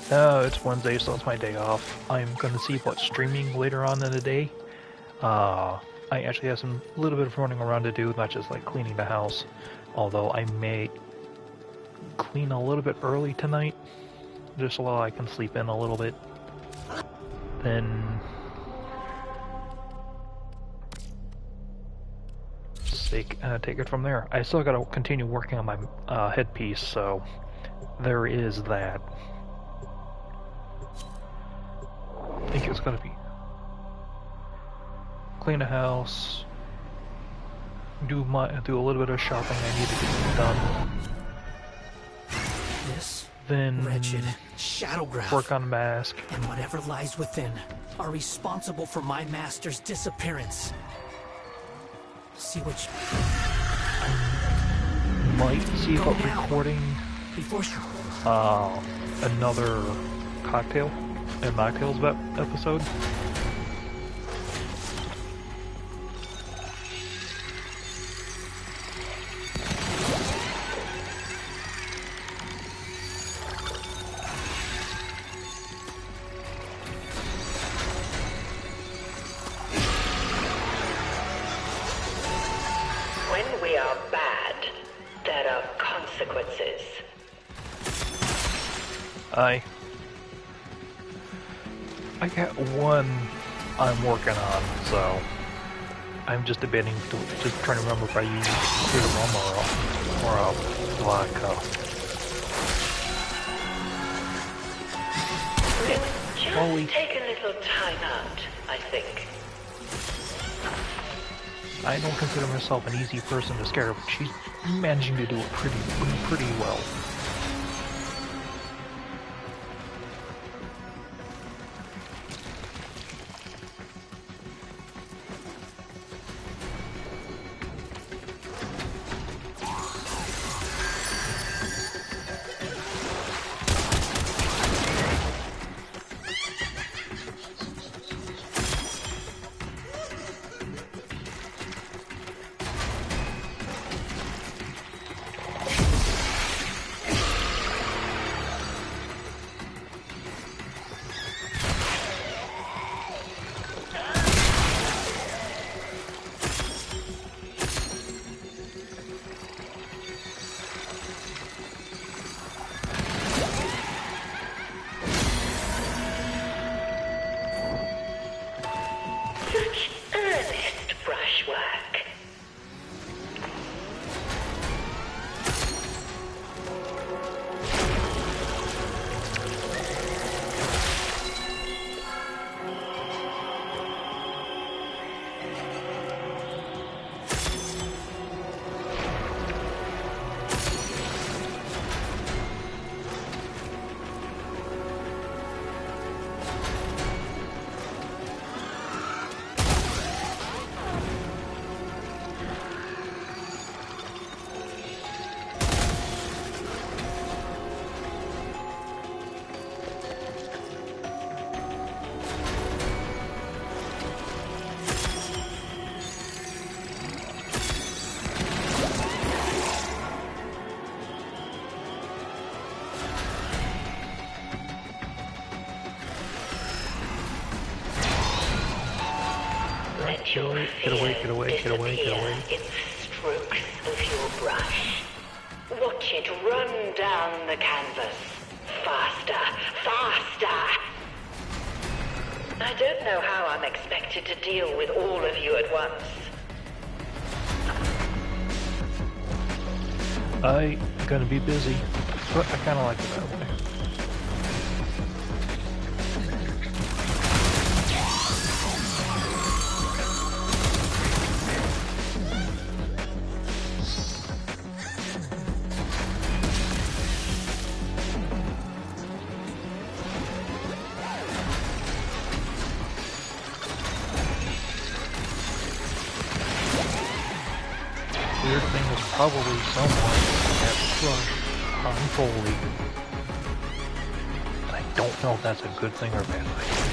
No, it's Wednesday, so it's my day off. I'm gonna see what's streaming later on in the day. I actually have some little bit of running around to do, not just like cleaning the house. Although I may clean a little bit early tonight, just so I can sleep in a little bit. Then take it from there. I still gotta continue working on my headpiece, so there is that. I think it's gonna be clean the house, do a little bit of shopping I need to get done. This then Wretched Shadowgrapher work on the mask. and whatever lies within are responsible for my master's disappearance. See which Might see Go about now. recording before she... another cocktail and mocktails episode. When we are bad, there are consequences. I got one I'm working on, so I'm just debating to just trying to remember if I use either rum or a vodka. Just Frollie. take a little time out, I think. I don't consider myself an easy person to scare, but she's managing to do it pretty well. Such earnest brushwork. Let your Get away, fear get away, get away, get away. disappear in the strokes of your brush. Watch it run down the canvas. Faster, faster! I don't know how I'm expected to deal with all of you at once. I'm gonna be busy, but I kinda like it that way. Weird thing is probably someone at the crush on Frollie. I don't know if that's a good thing or a bad thing.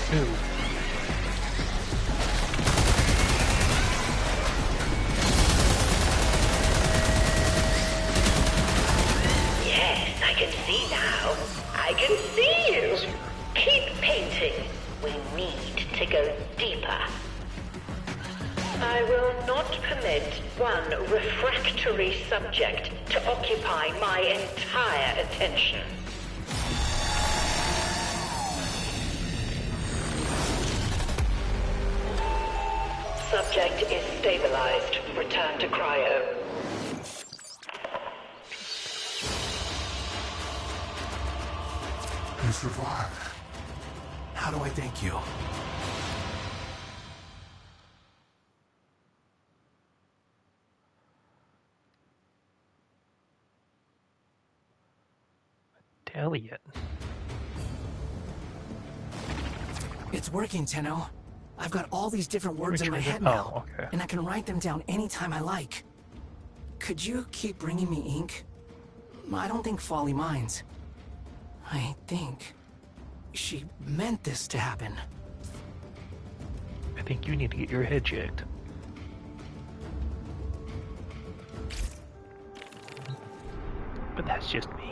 Ew. Yes, I can see now. I can see you. Keep painting. We need to go deeper. I will not permit one refractory subject to occupy my entire attention. Subject is stabilized. Return to cryo. You survived. How do I thank you? Elliot. It's working, Tenno. I've got all these different words in my head Oh, now, okay. and I can write them down anytime I like. Could you keep bringing me ink? I don't think Frollie minds. I think she meant this to happen. I think you need to get your head checked. But that's just me.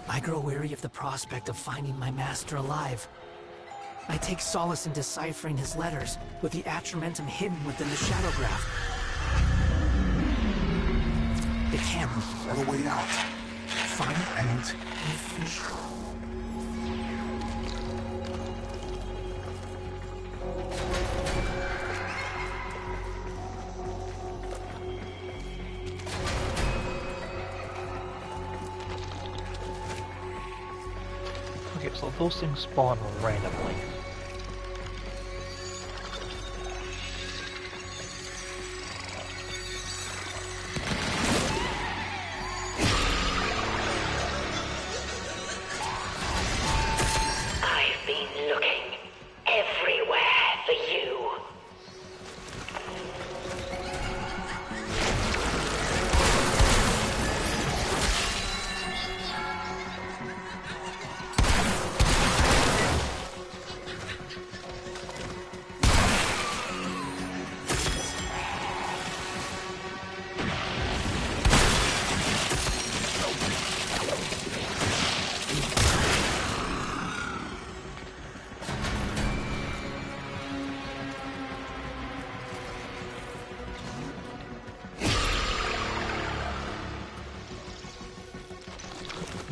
I grow weary of the prospect of finding my master alive. I take solace in deciphering his letters, with the atramentum hidden within the Shadowgraph. The camera. The way out. Find Ain't official. Okay, so those things spawn randomly. I've been looking everywhere for you.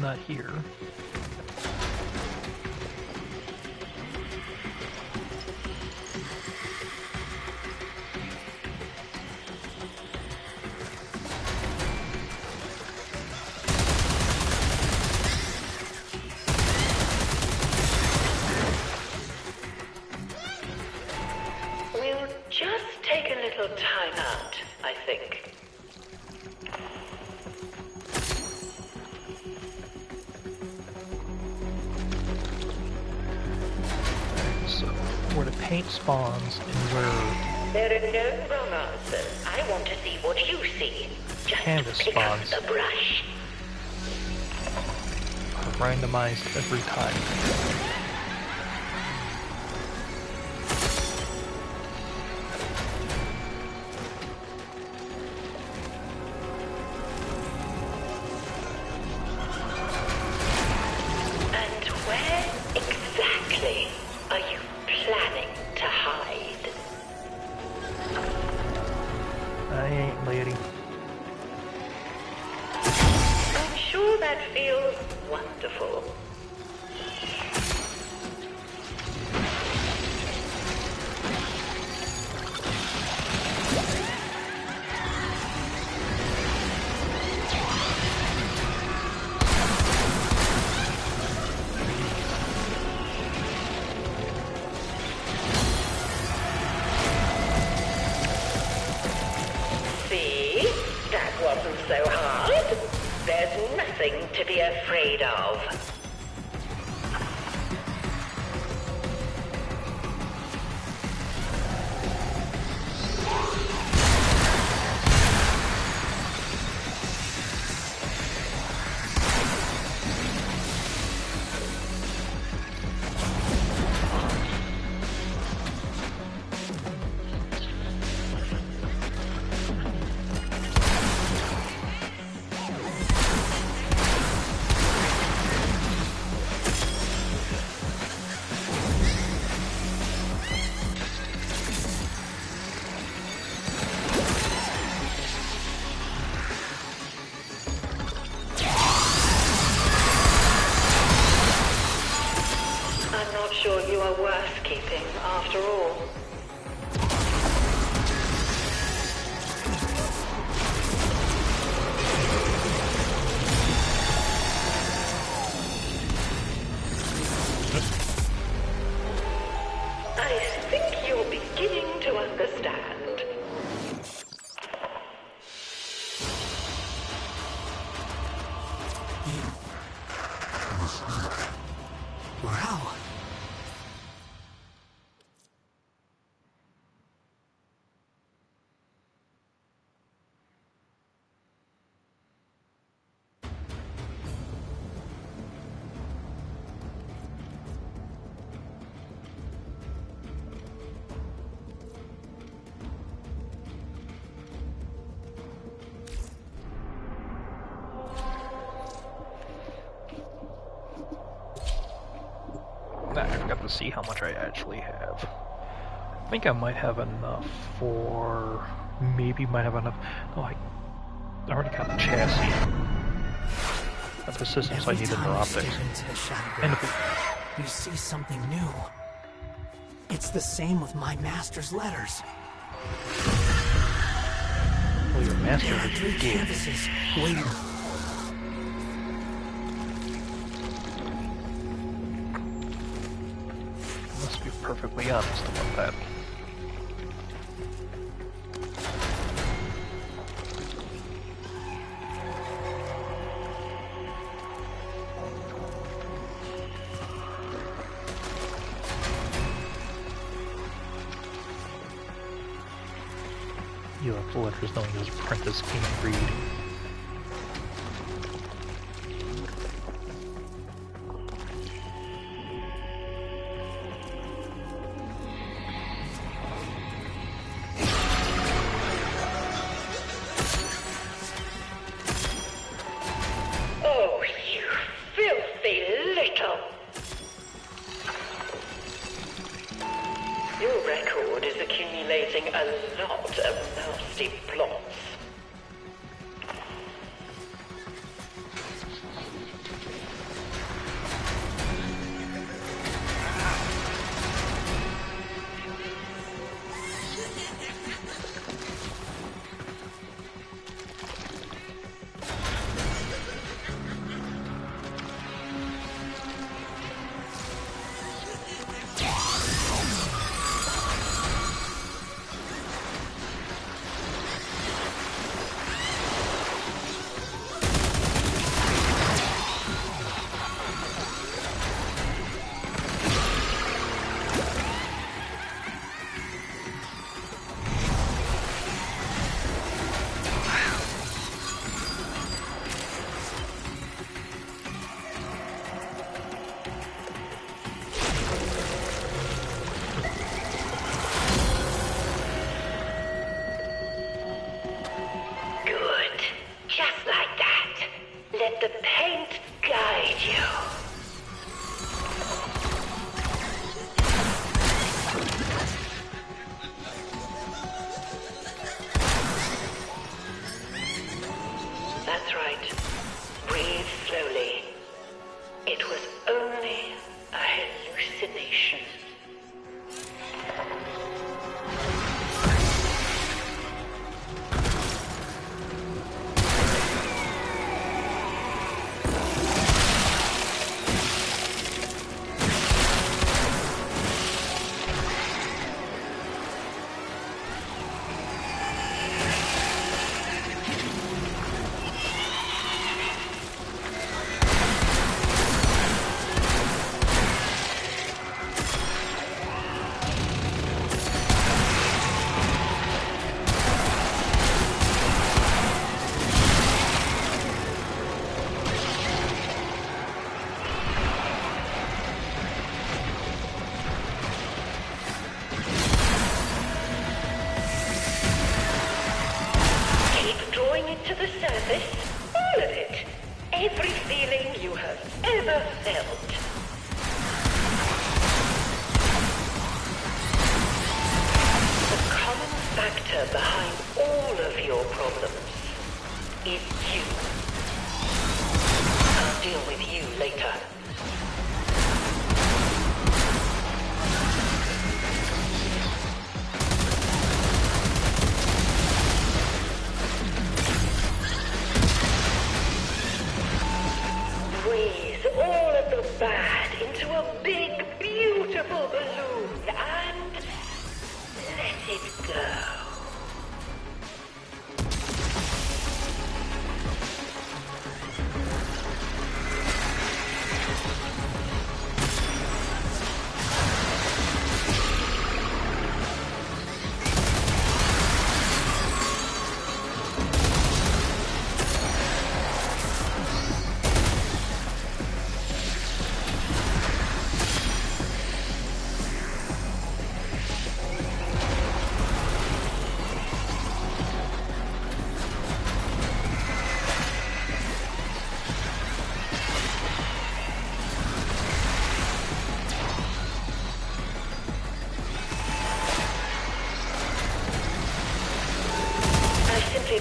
Not here. We'll just take a little time out, I think. So, where the paint spawns and where There are no wrong answers. I want to see what you see. Just Canvas pick up spawns. the brush. are randomized every time. And where exactly are you planning to hide? I ain't, lady. I'm sure that feels wonderful. See? That wasn't so hard. There's nothing to be afraid of. after all. I think you're beginning to understand. Wow. I forgot to see how much I actually have. I think I might have enough for... maybe might have enough... No, I already got the chassis. Got the systems I need in their optics. Into the And Shadowgrapher, you see something new. It's the same with my master's letters. well, your master There are is 3 dead. canvases waiting. Let's be perfectly honest about that. You have the letters knowing his apprentice can't read. Oh, you filthy little... Your record is accumulating a lot of nasty plots. Good. Just like that. Let the paint guide you. That's right. Breathe slowly. It was only a hallucination. To the surface, all of it. Every feeling you have ever felt. The common factor behind all of your problems is you. I'll deal with you later.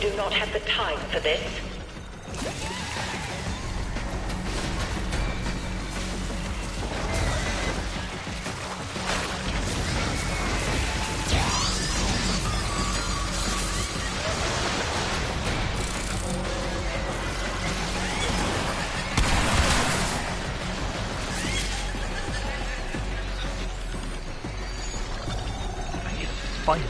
do not have the time for this. Fine.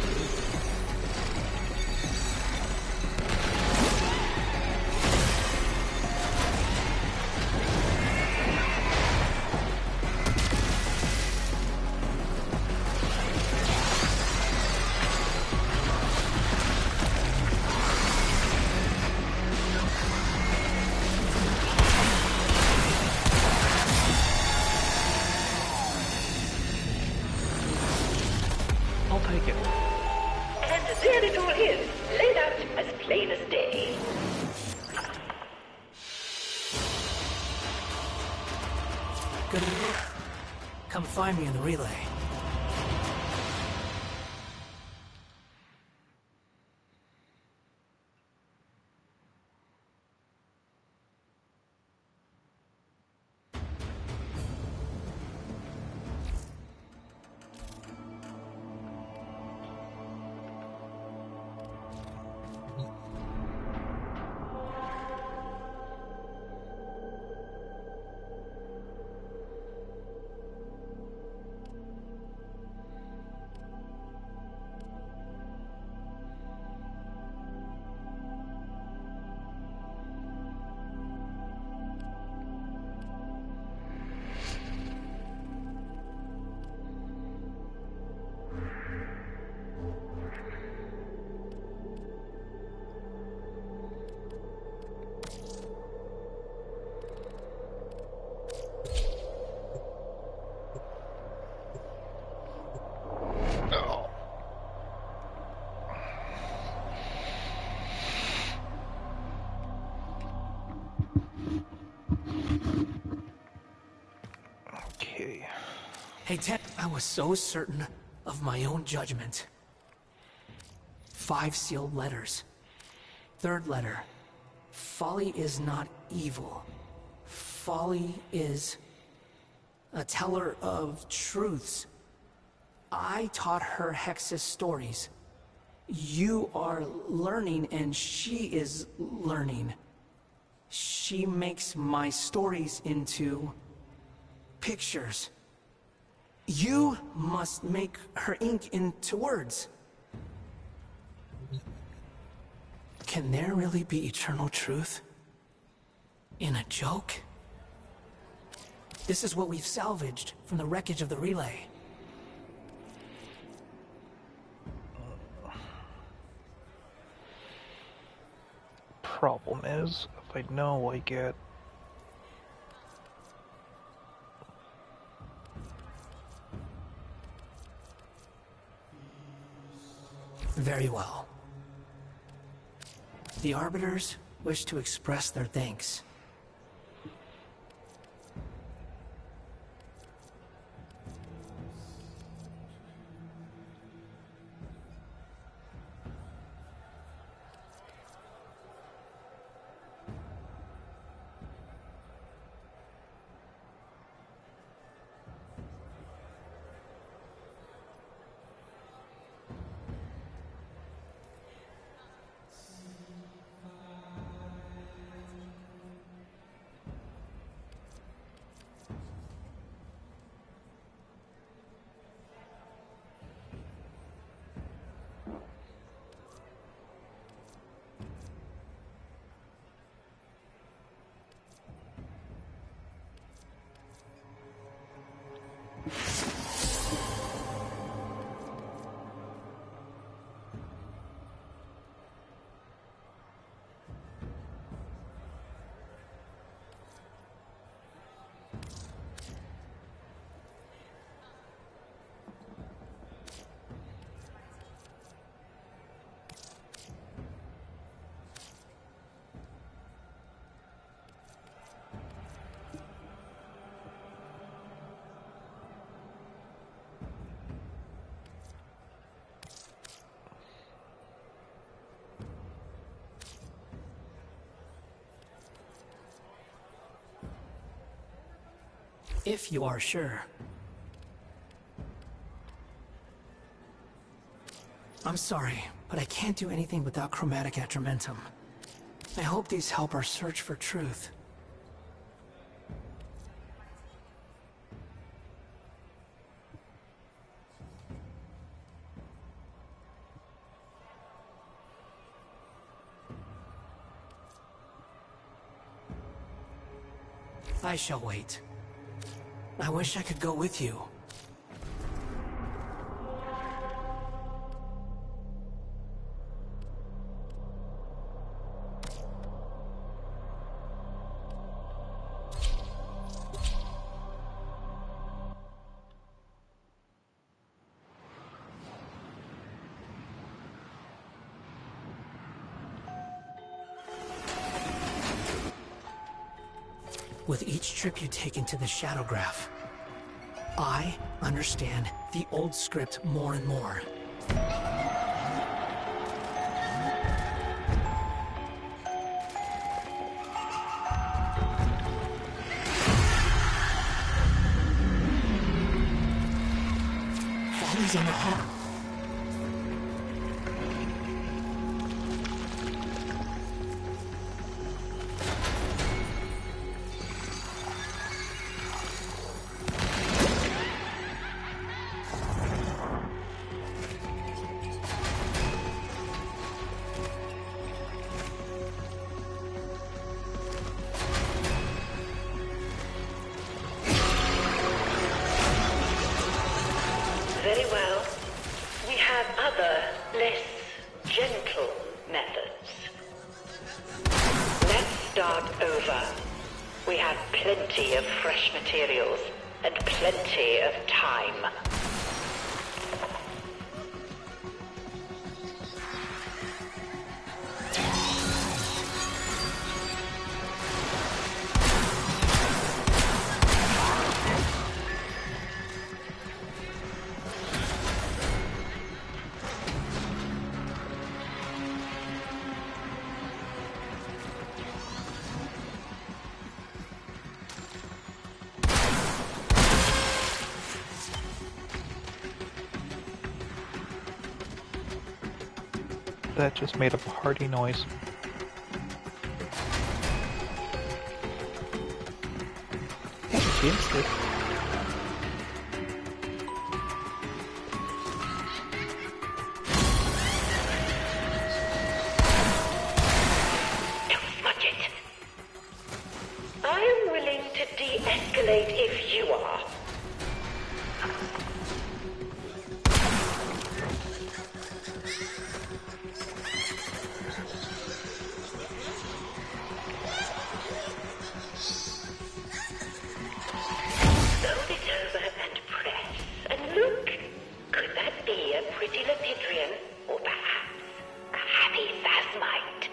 I'll take it. And there it all is, laid out as plain as day. Good. Come find me in the relay. Okay. Hey, Ted, I was so certain of my own judgment. 5 sealed letters. 3rd letter. Frollie is not evil. Frollie is a teller of truths. I taught her Hex's stories. You are learning and she is learning. She makes my stories into pictures. You must make her ink into words. Can there really be eternal truth in a joke? This is what we've salvaged from the wreckage of the relay. Problem is, if I know I get... Very well. The Arbiters wish to express their thanks. If you are sure. I'm sorry, but I can't do anything without chromatic atramentum. I hope these help our search for truth. I shall wait. I wish I could go with you. With each trip you take into the Shadowgraph, I understand the old script more and more. Frollies in the hall. Very well. We have other, less gentle methods. Let's start over. We have plenty of fresh materials and plenty of time. That just made a hearty noise. Against it. Don't smudge it. I'm willing to de-escalate if you are. Fold it over and press. And look, could that be a pretty Lepidrian? Or perhaps a happy Phasmite?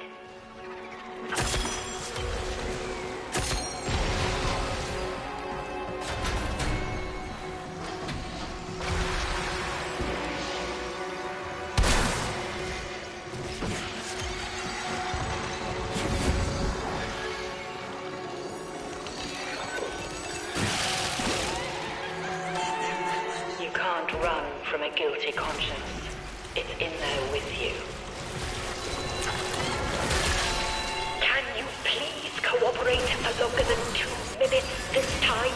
You can't run from a guilty conscience. It's in there with you. Can you please cooperate for longer than 2 minutes this time?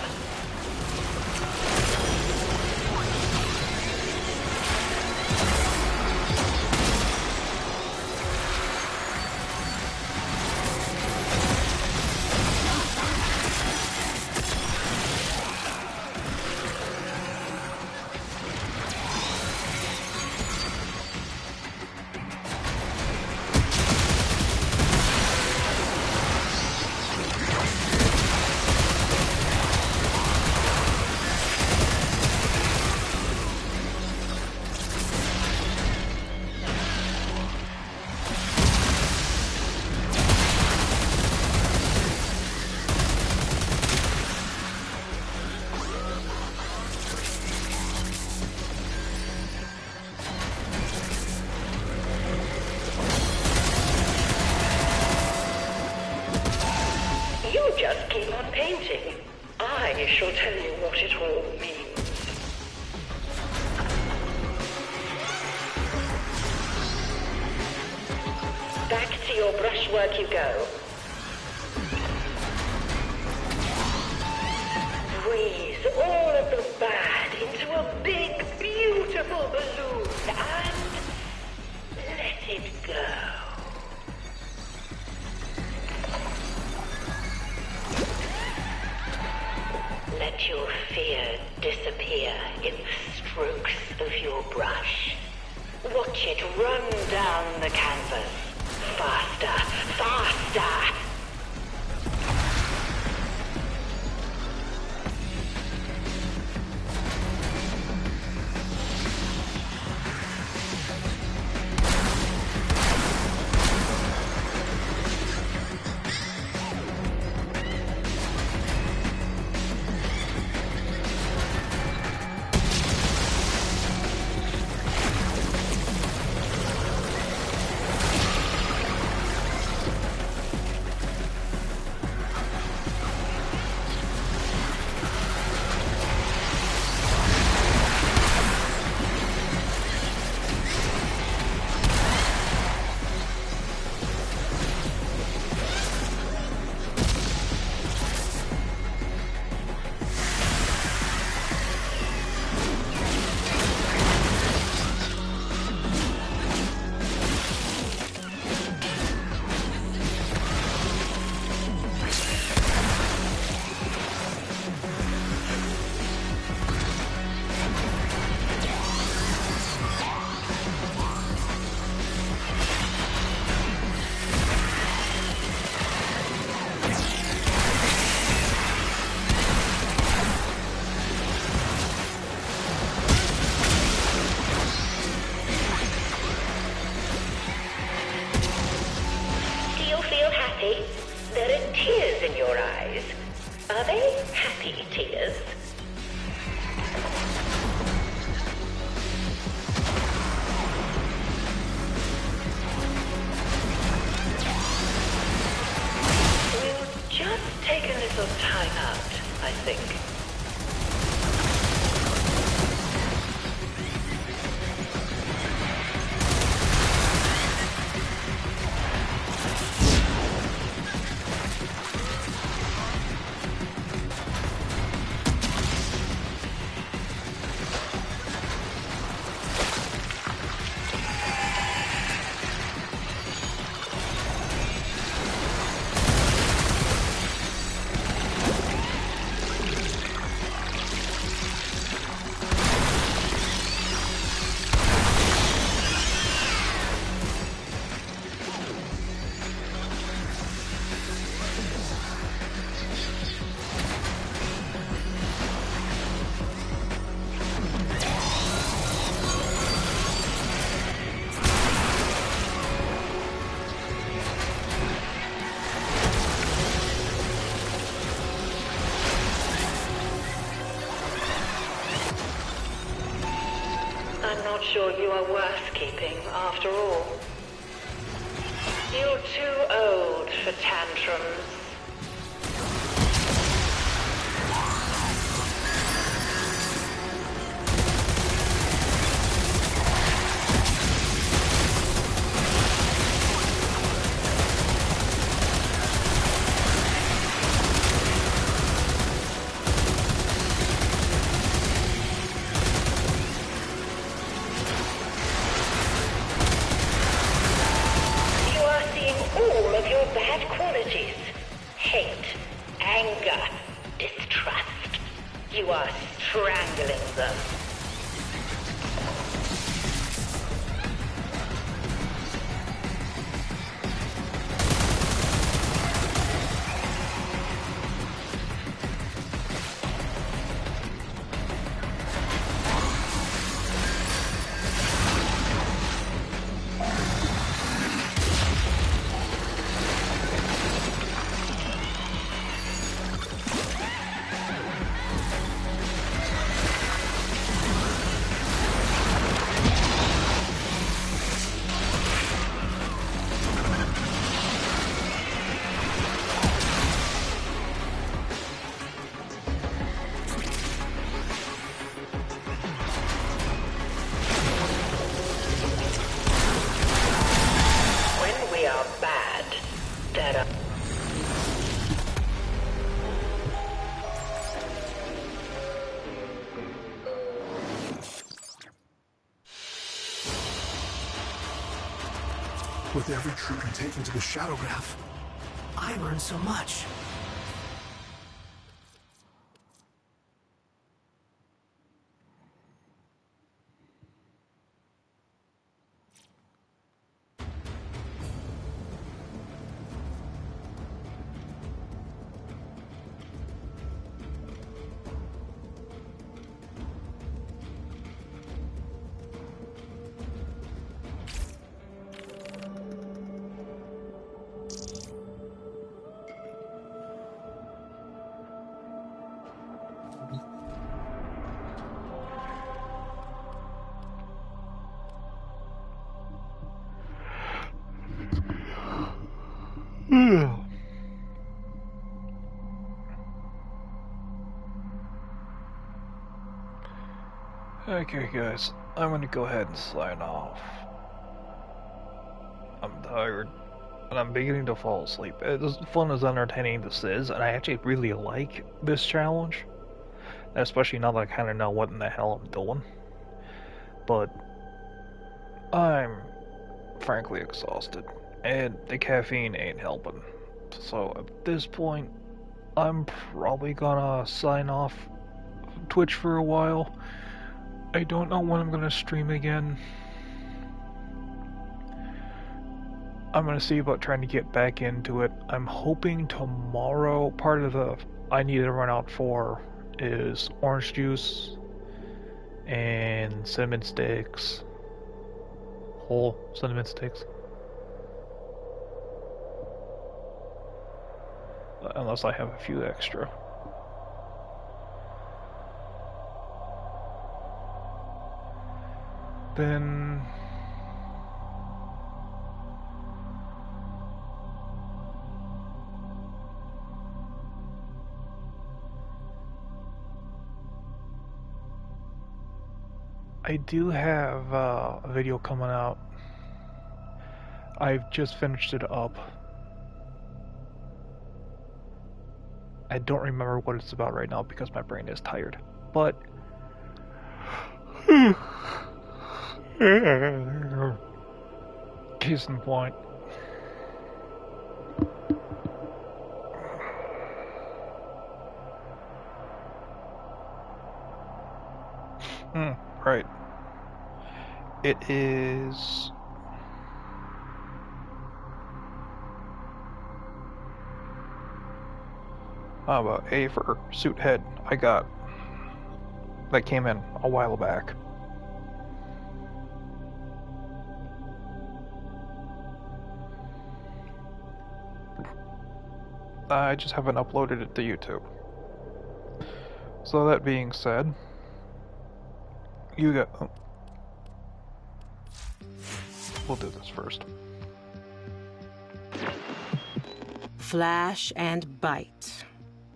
You just keep on painting. I shall tell you what it all means. Back to your brushwork you go. Squeeze all of the bad into a big, beautiful balloon and let it go. Let your fear disappear in the strokes of your brush. Watch it run down the canvas. Faster, faster! There are tears in your eyes. Are they happy tears? We'll just take a little time out, I think. I'm not sure you are worth keeping, after all. You're too old for tantrums. All of your bad qualities. Hate, anger, distrust. You are strangling them. With every troop you take into the Shadowgraph, I learned so much. Okay, guys, I'm gonna go ahead and sign off. I'm tired, and I'm beginning to fall asleep. As fun as entertaining this is, and I actually really like this challenge, especially now that I kind of know what in the hell I'm doing. But I'm frankly exhausted, and the caffeine ain't helping. So at this point, I'm probably gonna sign off Twitch for a while. I don't know when I'm gonna stream again. I'm gonna see about trying to get back into it. I'm hoping tomorrow, part of the I need to run out for is orange juice and cinnamon sticks. Whole cinnamon sticks. Unless I have a few extra. Then I do have a video coming out. I've just finished it up. I don't remember what it's about right now because my brain is tired. But case in point. Right. It is how about A for suit head I got. That came in a while back. I just haven't uploaded it to YouTube. So that being said, you got... Oh. We'll do this first. Flash and bite.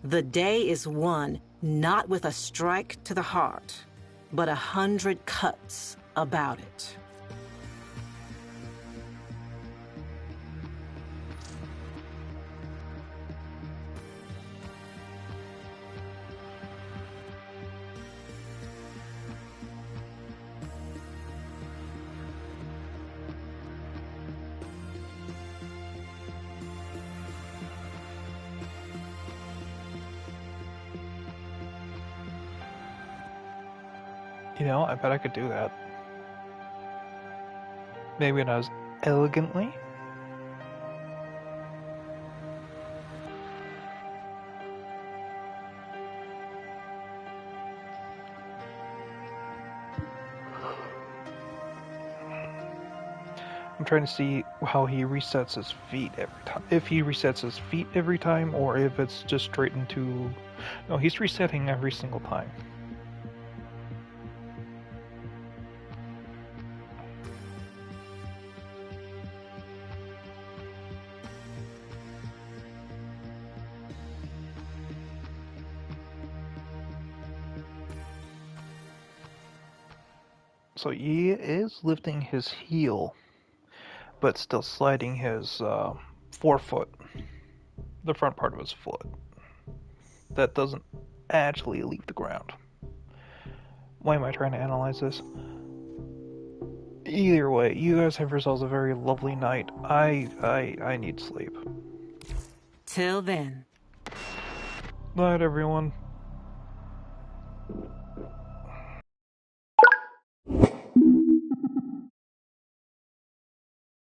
The day is won not with a strike to the heart, but 100 cuts about it. You know, I bet I could do that. Maybe not as elegantly. I'm trying to see how he resets his feet every time. If he resets his feet every time, or if it's just straight into... No, he's resetting every single time. So he is lifting his heel, but still sliding his forefoot, the front part of his foot. That doesn't actually leave the ground. Why am I trying to analyze this? Either way, you guys have yourselves a very lovely night. I need sleep. Till then. Night, everyone.